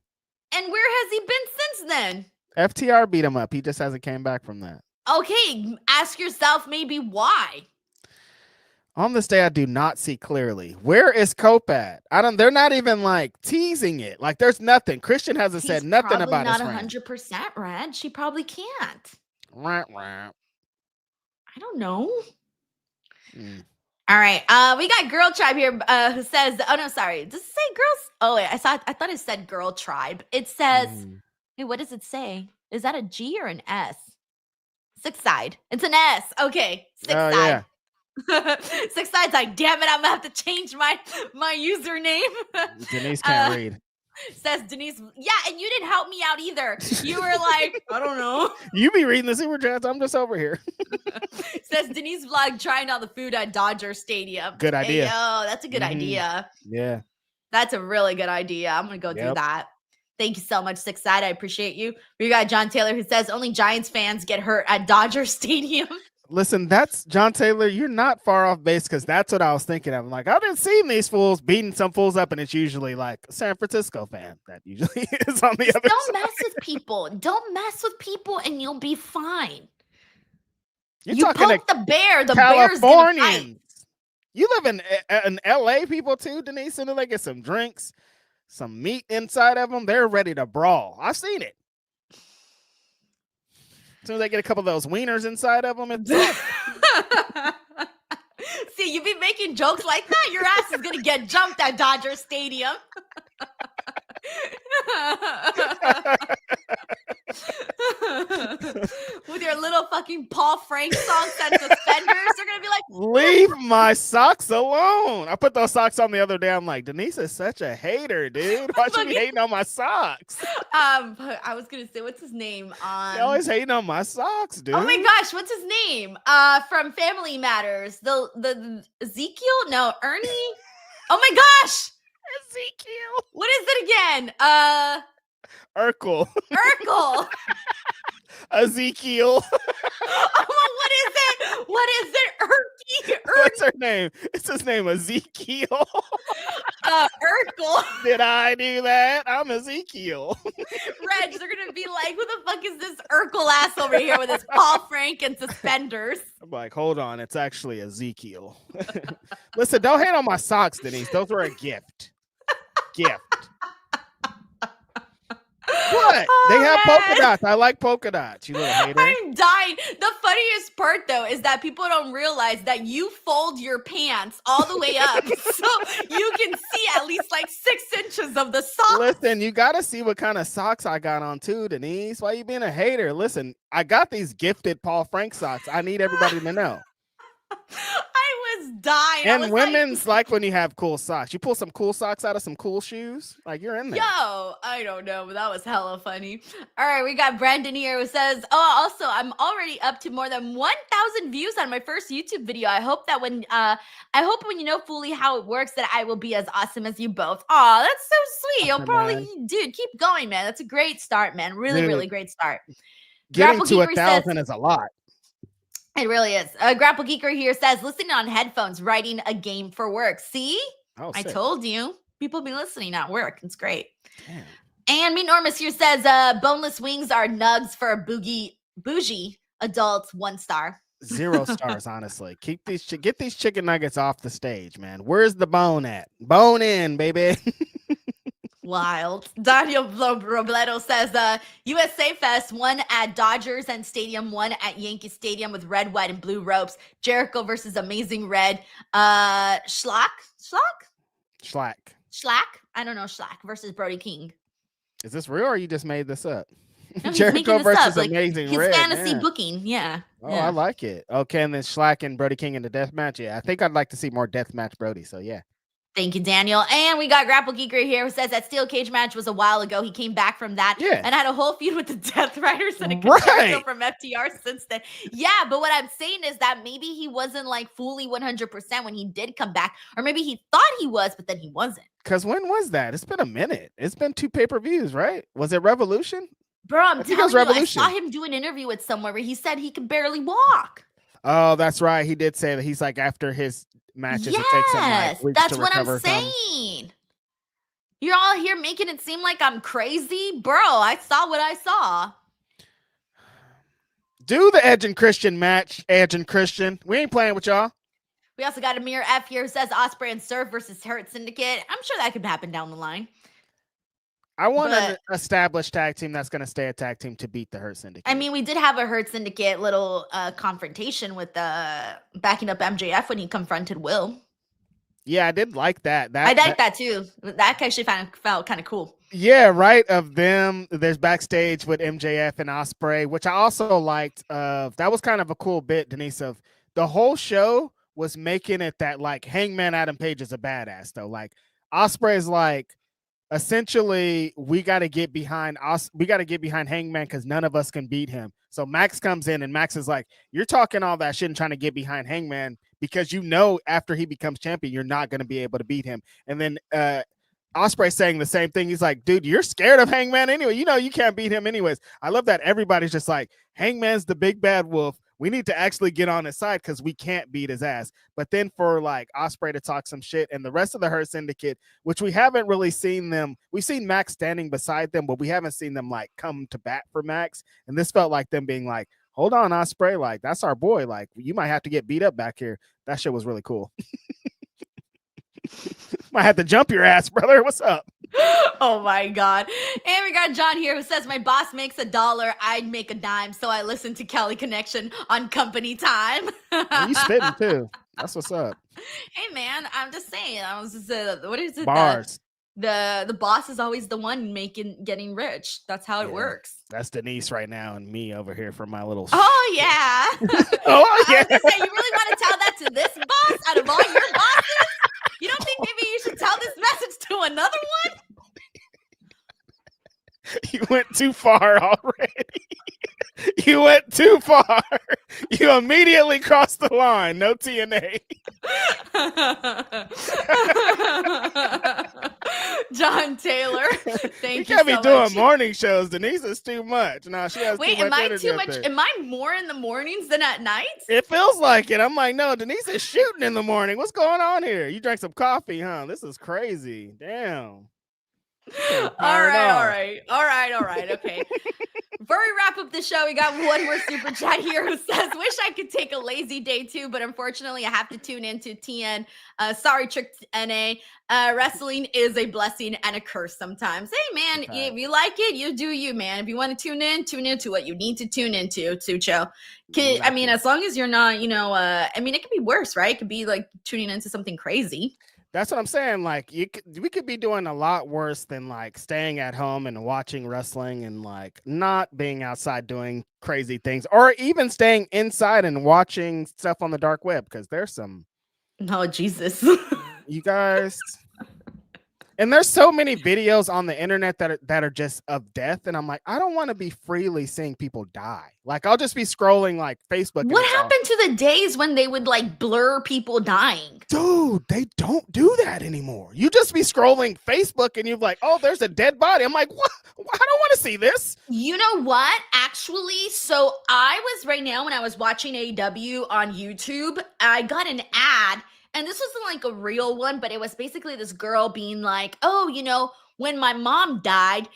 And where has he been since then? FTR beat him up. He just hasn't came back from that. Okay, ask yourself maybe why. On this day, I do not see clearly. Where is Cope at? They're not even like teasing it. Like there's nothing. Christian hasn't said nothing about his friend. Not 100%, Red. She probably can't. I don't know. All right. We got Girl Tribe here who says, oh no, sorry. Does it say girls? Oh wait, I thought it said Girl Tribe. It says, hey, what does it say? Is that a G or an S? Six side. It's an S. Okay. Six side. Yeah. Six sides like, damn it, I'm gonna have to change my username. Denise can't read. Says Denise, yeah, and you didn't help me out either. You were like, I don't know. You be reading the super chats. I'm just over here. Says Denise vlog trying all the food at Dodger Stadium. Good idea. Hey, yo, that's a good idea. Yeah. That's a really good idea. I'm gonna go do that. Thank you so much, Six Side. I appreciate you. We got John Taylor who says only Giants fans get hurt at Dodger Stadium. Listen, that's John Taylor. You're not far off base because that's what I was thinking of. I'm like, I've been seeing these fools beating some fools up, and it's usually like a San Francisco fan that usually is on the other Don't side. mess with people. Don't mess with people, and you'll be fine. You poke the bear, the Californians. bear's gonna fight. You live in LA, people too, Denise. And they get some drinks, some meat inside of them. They're ready to brawl. I've seen it. As soon as they get a couple of those wieners inside of them, it's See, you be making jokes like that, your ass is gonna get jumped at Dodger Stadium. With your little fucking Paul Frank socks and suspenders, they're gonna be like, leave my socks alone. I put those socks on the other day. I'm like, Denise is such a hater, dude. Why should you be hating on my socks? I was gonna say, what's his name? You always hating on my socks, dude. Oh my gosh, what's his name? From Family Matters, the Ezekiel? No, Ernie. Oh my gosh, Ezekiel. What is it again? Urkel. Oh, Ezekiel. what is it? What is it? What's her name? It's his name, Ezekiel. Urkel. Did I do that? I'm Ezekiel. Reg, they're gonna be like, who the fuck is this Urkel ass over here with his Paul Frank and suspenders? I'm like, hold on, it's actually Ezekiel. Listen, don't hate on my socks, Denise. Those were a gift. What? They have polka dots. I like polka dots, you little hater. I'm dying. The funniest part, though, is that people don't realize that you fold your pants all the way up so you can see at least like 6 inches of the socks. Listen, you got to see what kind of socks I got on too, Denise. Why you being a hater? Listen, I got these gifted Paul Frank socks. I need everybody to know. I was dying. And women's like when you have cool socks. You pull some cool socks out of some cool shoes. Like you're in there. Yo, I don't know, but that was hella funny. All right, we got Brandon here who says, oh, also, I'm already up to more than 1,000 views on my first YouTube video. I hope when you know fully how it works that I will be as awesome as you both. Oh, that's so sweet. You'll probably, dude, keep going, man. That's a great start, man. Really great start. Getting to 1,000 is a lot. It really is. Grapple Geeker here says, listening on headphones, writing a game for work. See? Oh, I told you. People be listening at work. It's great. Damn. And Me Normus here says, boneless wings are nugs for bougie adults. 1 star. 0 stars, honestly. Get these chicken nuggets off the stage, man. Where's the bone at? Bone in, baby. Wild. Daniel Robledo says, USA Fest, 1 at Dodgers and Stadium, 1 at Yankee Stadium with red, white, and blue ropes. Jericho versus Amazing Red. Schlack? I don't know. Schlack versus Brody King. Is this real or you just made this up? No, Jericho versus like, Amazing his Red. fantasy booking. Yeah. Oh, I like it. Okay, and then Schlack and Brody King in the death match. Yeah, I think I'd like to see more death match Brody. So yeah. Thank you, Daniel. And we got Grapple Geeker here who says that steel cage match was a while ago. He came back from that and had a whole feud with the Death Riders and a concerto from FTR since then. Yeah, but what I'm saying is that maybe he wasn't like fully 100% when he did come back, or maybe he thought he was, but then he wasn't. Because when was that? It's been a minute. It's been 2 pay-per-views, right? Was it Revolution? Bro, I'm telling you, I saw him do an interview with somewhere where he said he could barely walk. Oh, that's right. He did say that he's like after his matches, it takes him like weeks that's to what recover I'm saying. You're all here making it seem like I'm crazy. Bro, I saw what I saw. Do the Edge and Christian match, Edge and Christian. We ain't playing with y'all. We also got Amir F here who says Ospreay and Surf versus Hurt Syndicate. I'm sure that could happen down the line. I want an established tag team that's going to stay a tag team to beat the Hurt Syndicate. I mean, we did have a Hurt Syndicate little confrontation with backing up MJF when he confronted Will. Yeah, I did like that. I liked that too. That actually felt kind of cool. Yeah, right. Of them, there's backstage with MJF and Ospreay, which I also liked. That was kind of a cool bit, Denise. Of the whole show was making it that like Hangman Adam Page is a badass though. Like Ospreay is like, essentially, we got to get behind us. We got to get behind Hangman because none of us can beat him. So Max comes in and Max is like, you're talking all that shit and trying to get behind Hangman because you know after he becomes champion, you're not going to be able to beat him. And then Ospreay saying the same thing. He's like, dude, you're scared of Hangman anyway. You know you can't beat him anyways. I love that everybody's just like, Hangman's the big bad wolf. We need to actually get on his side because we can't beat his ass. But then for like Ospreay to talk some shit and the rest of the Hurt Syndicate, which we haven't really seen them. We've seen Max standing beside them, but we haven't seen them like come to bat for Max. And this felt like them being like, hold on, Ospreay, like that's our boy. Like you might have to get beat up back here. That shit was really cool. Might have to jump your ass, brother. What's up? Oh my God. And we got John here who says, my boss makes $1, I'd make a dime. So I listen to Kelly Connection on company time. You spitting too. That's what's up. Hey man, I'm just saying. I was just what is it? Bars. The boss is always the one getting rich. That's how it works. That's Denise right now and me over here for my little. Oh yeah. Oh yeah. I was gonna say, you really want to tell that to this boss out of all your bosses? You don't think maybe you should tell this message to another one? You went too far already. You went too far. You immediately crossed the line. No TNA. John Taylor, thank you can't so be doing much. morning shows. Denise is too much. No, she has Wait, too much am I energy too up much? there. Am I more in the mornings than at night? It feels like it. I'm like, no, Denise is shooting in the morning. What's going on here? You drank some coffee, huh? This is crazy. Damn. All right. Okay. Before we wrap up the show, we got one more super chat here who says, wish I could take a lazy day too, but unfortunately I have to tune into TN. Sorry, Trick NA. Wrestling is a blessing and a curse sometimes. Hey man, if you like it, you do you, man. If you want to tune into what you need to tune into, Sucho. I mean, as long as you're not, I mean, it could be worse, right? It could be like tuning into something crazy. That's what I'm saying. Like we could be doing a lot worse than like staying at home and watching wrestling and like not being outside doing crazy things, or even staying inside and watching stuff on the dark web. Because there's some. Oh Jesus! You guys. And there's so many videos on the internet that are just of death. And I'm like, I don't want to be freely seeing people die. Like, I'll just be scrolling like Facebook. What happened to the days when they would like blur people dying? Dude, they don't do that anymore. You just be scrolling Facebook and you're like, oh, there's a dead body. I'm like, what? I don't want to see this. You know what? Actually, so I was right now when I was watching AEW on YouTube, I got an ad. And this wasn't like a real one, but it was basically this girl being like, oh, when my mom died,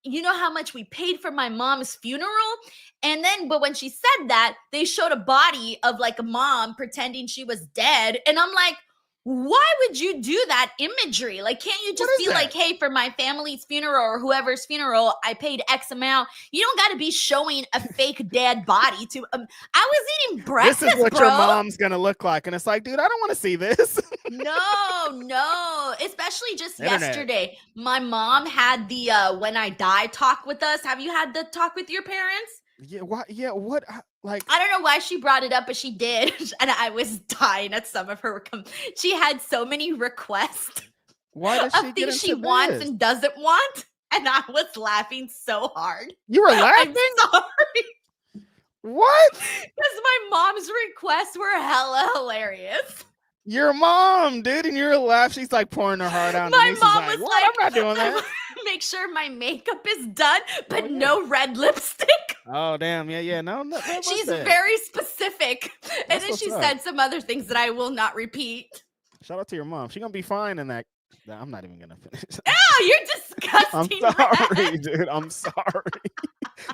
you know how much we paid for my mom's funeral? And then, but when she said that, they showed a body of like a mom pretending she was dead. And I'm like, why would you do that imagery? Like, can't you just be like, hey, for my family's funeral or whoever's funeral, I paid X amount. You don't got to be showing a fake dead body to. I was eating breakfast, This is what bro. your mom's going to look like. And it's like, dude, I don't want to see this. No. Especially just yesterday. My mom had the when I die talk with us. Have you had the talk with your parents? Yeah. What? Yeah. What? Like, I don't know why she brought it up, but she did. And I was dying at some of her. She had so many requests of things she wants and doesn't want. And I was laughing so hard. You were laughing? I'm sorry. What? Because my mom's requests were hella hilarious. Your mom, dude, and you're laughing. She's like pouring her heart out. My mom was like, I'm not doing that. Make sure my makeup is done, but no red lipstick. Oh, damn. Yeah. No. She's very specific. And then she said some other things that I will not repeat. Shout out to your mom. She's going to be fine in that I'm not even gonna finish. Oh, you're I'm disgusting. sorry, dude. I'm sorry.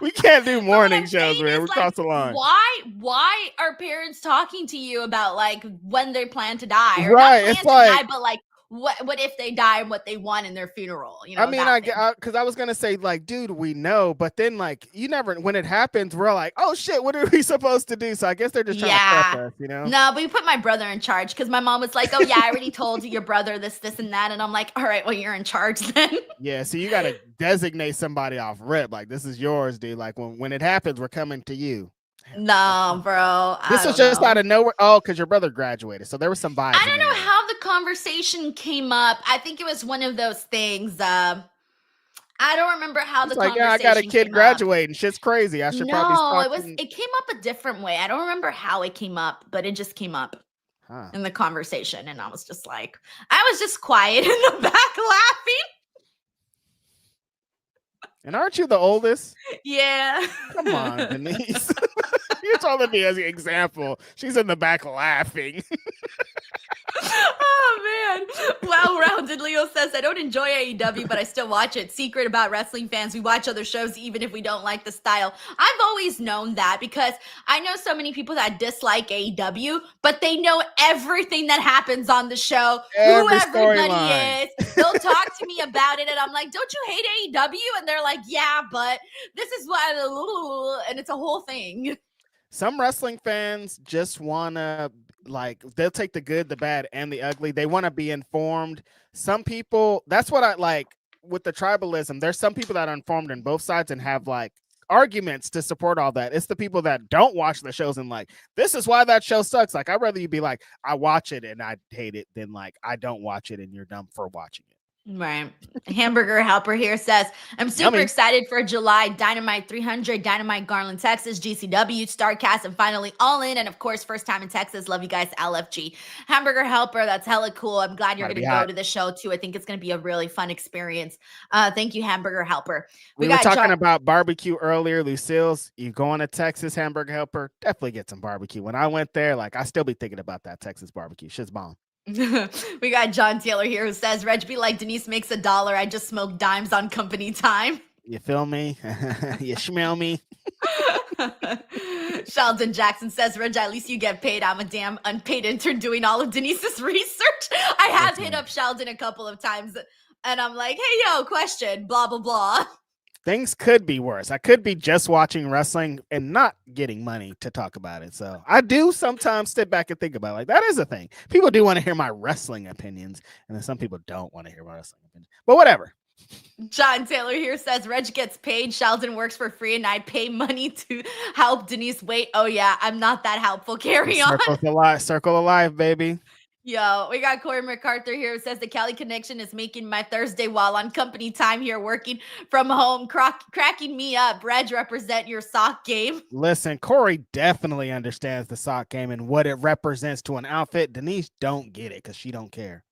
We can't do morning shows, man. We cross the line. Why are parents talking to you about like when they plan to die, or right? Not it's like, die, but like what if they die and what they want in their funeral? You know, I mean, because I was gonna say like, dude, we know, but then like you never. When it happens, we're like, oh shit, what are we supposed to do? So I guess they're just trying to prep us, you know? No, but we put my brother in charge because my mom was like, oh yeah, I already told your brother this, and that, and I'm like, all right, well you're in charge then. Yeah, so you got to designate somebody off rip, like this is yours, dude. Like when it happens, we're coming to you. No, bro. This was just out of nowhere. Oh, because your brother graduated, so there was some vibes. I don't know how the conversation came up. I think it was one of those things. I don't remember how the conversation. Yeah, I got a kid graduating. Shit's crazy. I should probably. No, it came up a different way. I don't remember how it came up, but it just came up in the conversation, and I was just like, I was just quiet in the back laughing. And aren't you the oldest? Yeah. Come on, Denise. You're telling me as an example. She's in the back laughing. Oh man. Well-rounded Leo says, I don't enjoy AEW, but I still watch it. Secret about wrestling fans, we watch other shows even if we don't like the style. I've always known that because I know so many people that dislike AEW, but they know everything that happens on the show, who everybody is. They'll talk to me about it and I'm like, don't you hate AEW? And they're like, yeah, but this is why, and it's a whole thing. Some wrestling fans just want to, like, they'll take the good, the bad, and the ugly. They want to be informed. Some people, that's what I like with the tribalism. There's some people that are informed on both sides and have like arguments to support all that. It's the people that don't watch the shows and like, this is why that show sucks. Like, I'd rather you be like, I watch it and I hate it than like, I don't watch it and you're dumb for watching it. Right. Hamburger Helper here says, I'm super excited for July Dynamite 300, Dynamite Garland, Texas, GCW, StarCast, and finally All In. And of course, first time in Texas. Love you guys, LFG. Hamburger Helper, that's hella cool. I'm glad you're going to go to the show too. I think it's going to be a really fun experience. Thank you, Hamburger Helper. We were talking about barbecue earlier, Lucille's. You going to Texas, Hamburger Helper? Definitely get some barbecue. When I went there, like I still be thinking about that Texas barbecue. Shit's bomb. We got John Taylor here who says, Reg be like, Denise makes $1. I just smoke dimes on company time. You feel me? You smell me? Sheldon Jackson says, Reg, at least you get paid. I'm a damn unpaid intern doing all of Denise's research. I have hit up Sheldon a couple of times and I'm like, hey, yo, question, blah, blah, blah. Things could be worse. I could be just watching wrestling and not getting money to talk about it. So I do sometimes sit back and think about it. Like, that is a thing. People do want to hear my wrestling opinions, and then some people don't want to hear my wrestling opinions. But whatever. John Taylor here says, Reg gets paid, Sheldon works for free, and I pay money to help Denise wait. Oh, yeah, I'm not that helpful. Carry on. Circle of life, baby. Yo, we got Corey MacArthur here who says the Cali connection is making my Thursday while on company time here working from home, cracking me up. Reg, represent your sock game. Listen, Corey definitely understands the sock game and what it represents to an outfit. Denise don't get it because she don't care.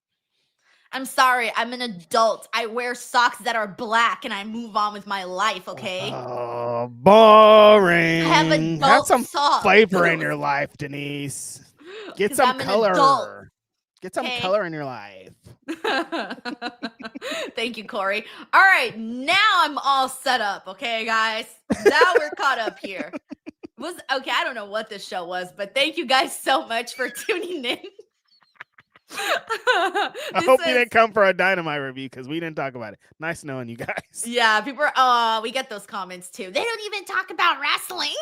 I'm sorry. I'm an adult. I wear socks that are black and I move on with my life, okay? Oh, boring. I have adult some socks. Flavor in your life, Denise. Get some color. Get some color in your life. Thank you, Corey. All right, now I'm all set up, okay, guys? Now we're caught up here. I don't know what this show was, but thank you guys so much for tuning in. I hope you didn't come for a Dynamite review because we didn't talk about it. Nice knowing you guys. Yeah, people are, we get those comments too. They don't even talk about wrestling.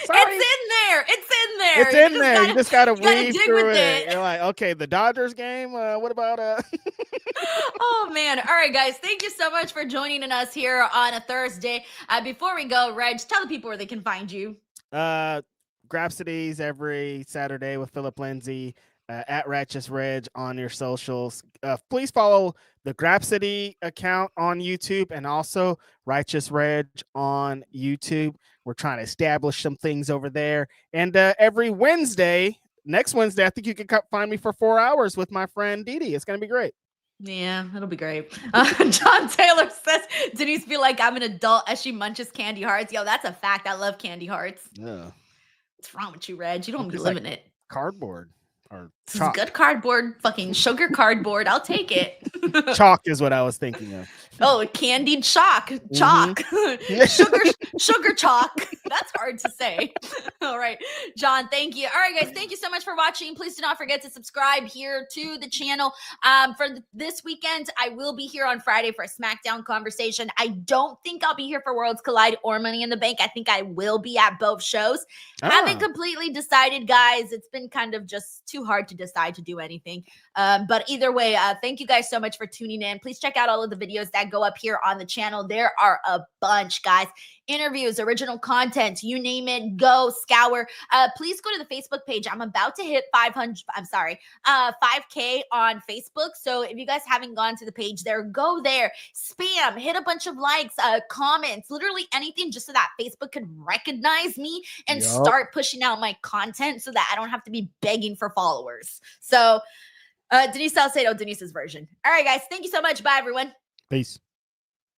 Sorry. It's in there. You just gotta weave through it. You're like, okay, the Dodgers game. What about Oh man! All right, guys. Thank you so much for joining us here on a Thursday. Before we go, Reg, tell the people where they can find you. Grapsities every Saturday with Philip Lindsay at Righteous Reg on your socials. Please follow the Grapsity account on YouTube and also Righteous Reg on YouTube. We're trying to establish some things over there. And every Wednesday, next Wednesday, I think you can find me for 4 hours with my friend Didi. It's going to be great. Yeah, it'll be great. John Taylor says, Denise feel like I'm an adult as she munches candy hearts. Yo, that's a fact. I love candy hearts. Yeah. What's wrong with you, Reg? You don't be living it. Cardboard. or This is chalk. good cardboard, fucking sugar cardboard. I'll take it. Chalk is what I was thinking of. Oh, candied chalk. Sugar chalk. That's hard to say. All right, John, thank you. All right, guys, thank you so much for watching. Please do not forget to subscribe here to the channel. This weekend, I will be here on Friday for a SmackDown conversation. I don't think I'll be here for Worlds Collide or Money in the Bank. I think I will be at both shows. Haven't completely decided, guys. It's been kind of just too hard to decide to do anything. But either way, thank you guys so much for tuning in. Please check out all of the videos that go up here on the channel. There are a bunch, guys. Interviews, original content, you name it, go scour. Please go to the Facebook page. I'm about to hit 5K on Facebook. So if you guys haven't gone to the page there, go there, spam, hit a bunch of likes, comments, literally anything, just so that Facebook can recognize me and start pushing out my content so that I don't have to be begging for followers. So Denise Salcedo, Denise's version. All right, guys. Thank you so much. Bye, everyone. Peace.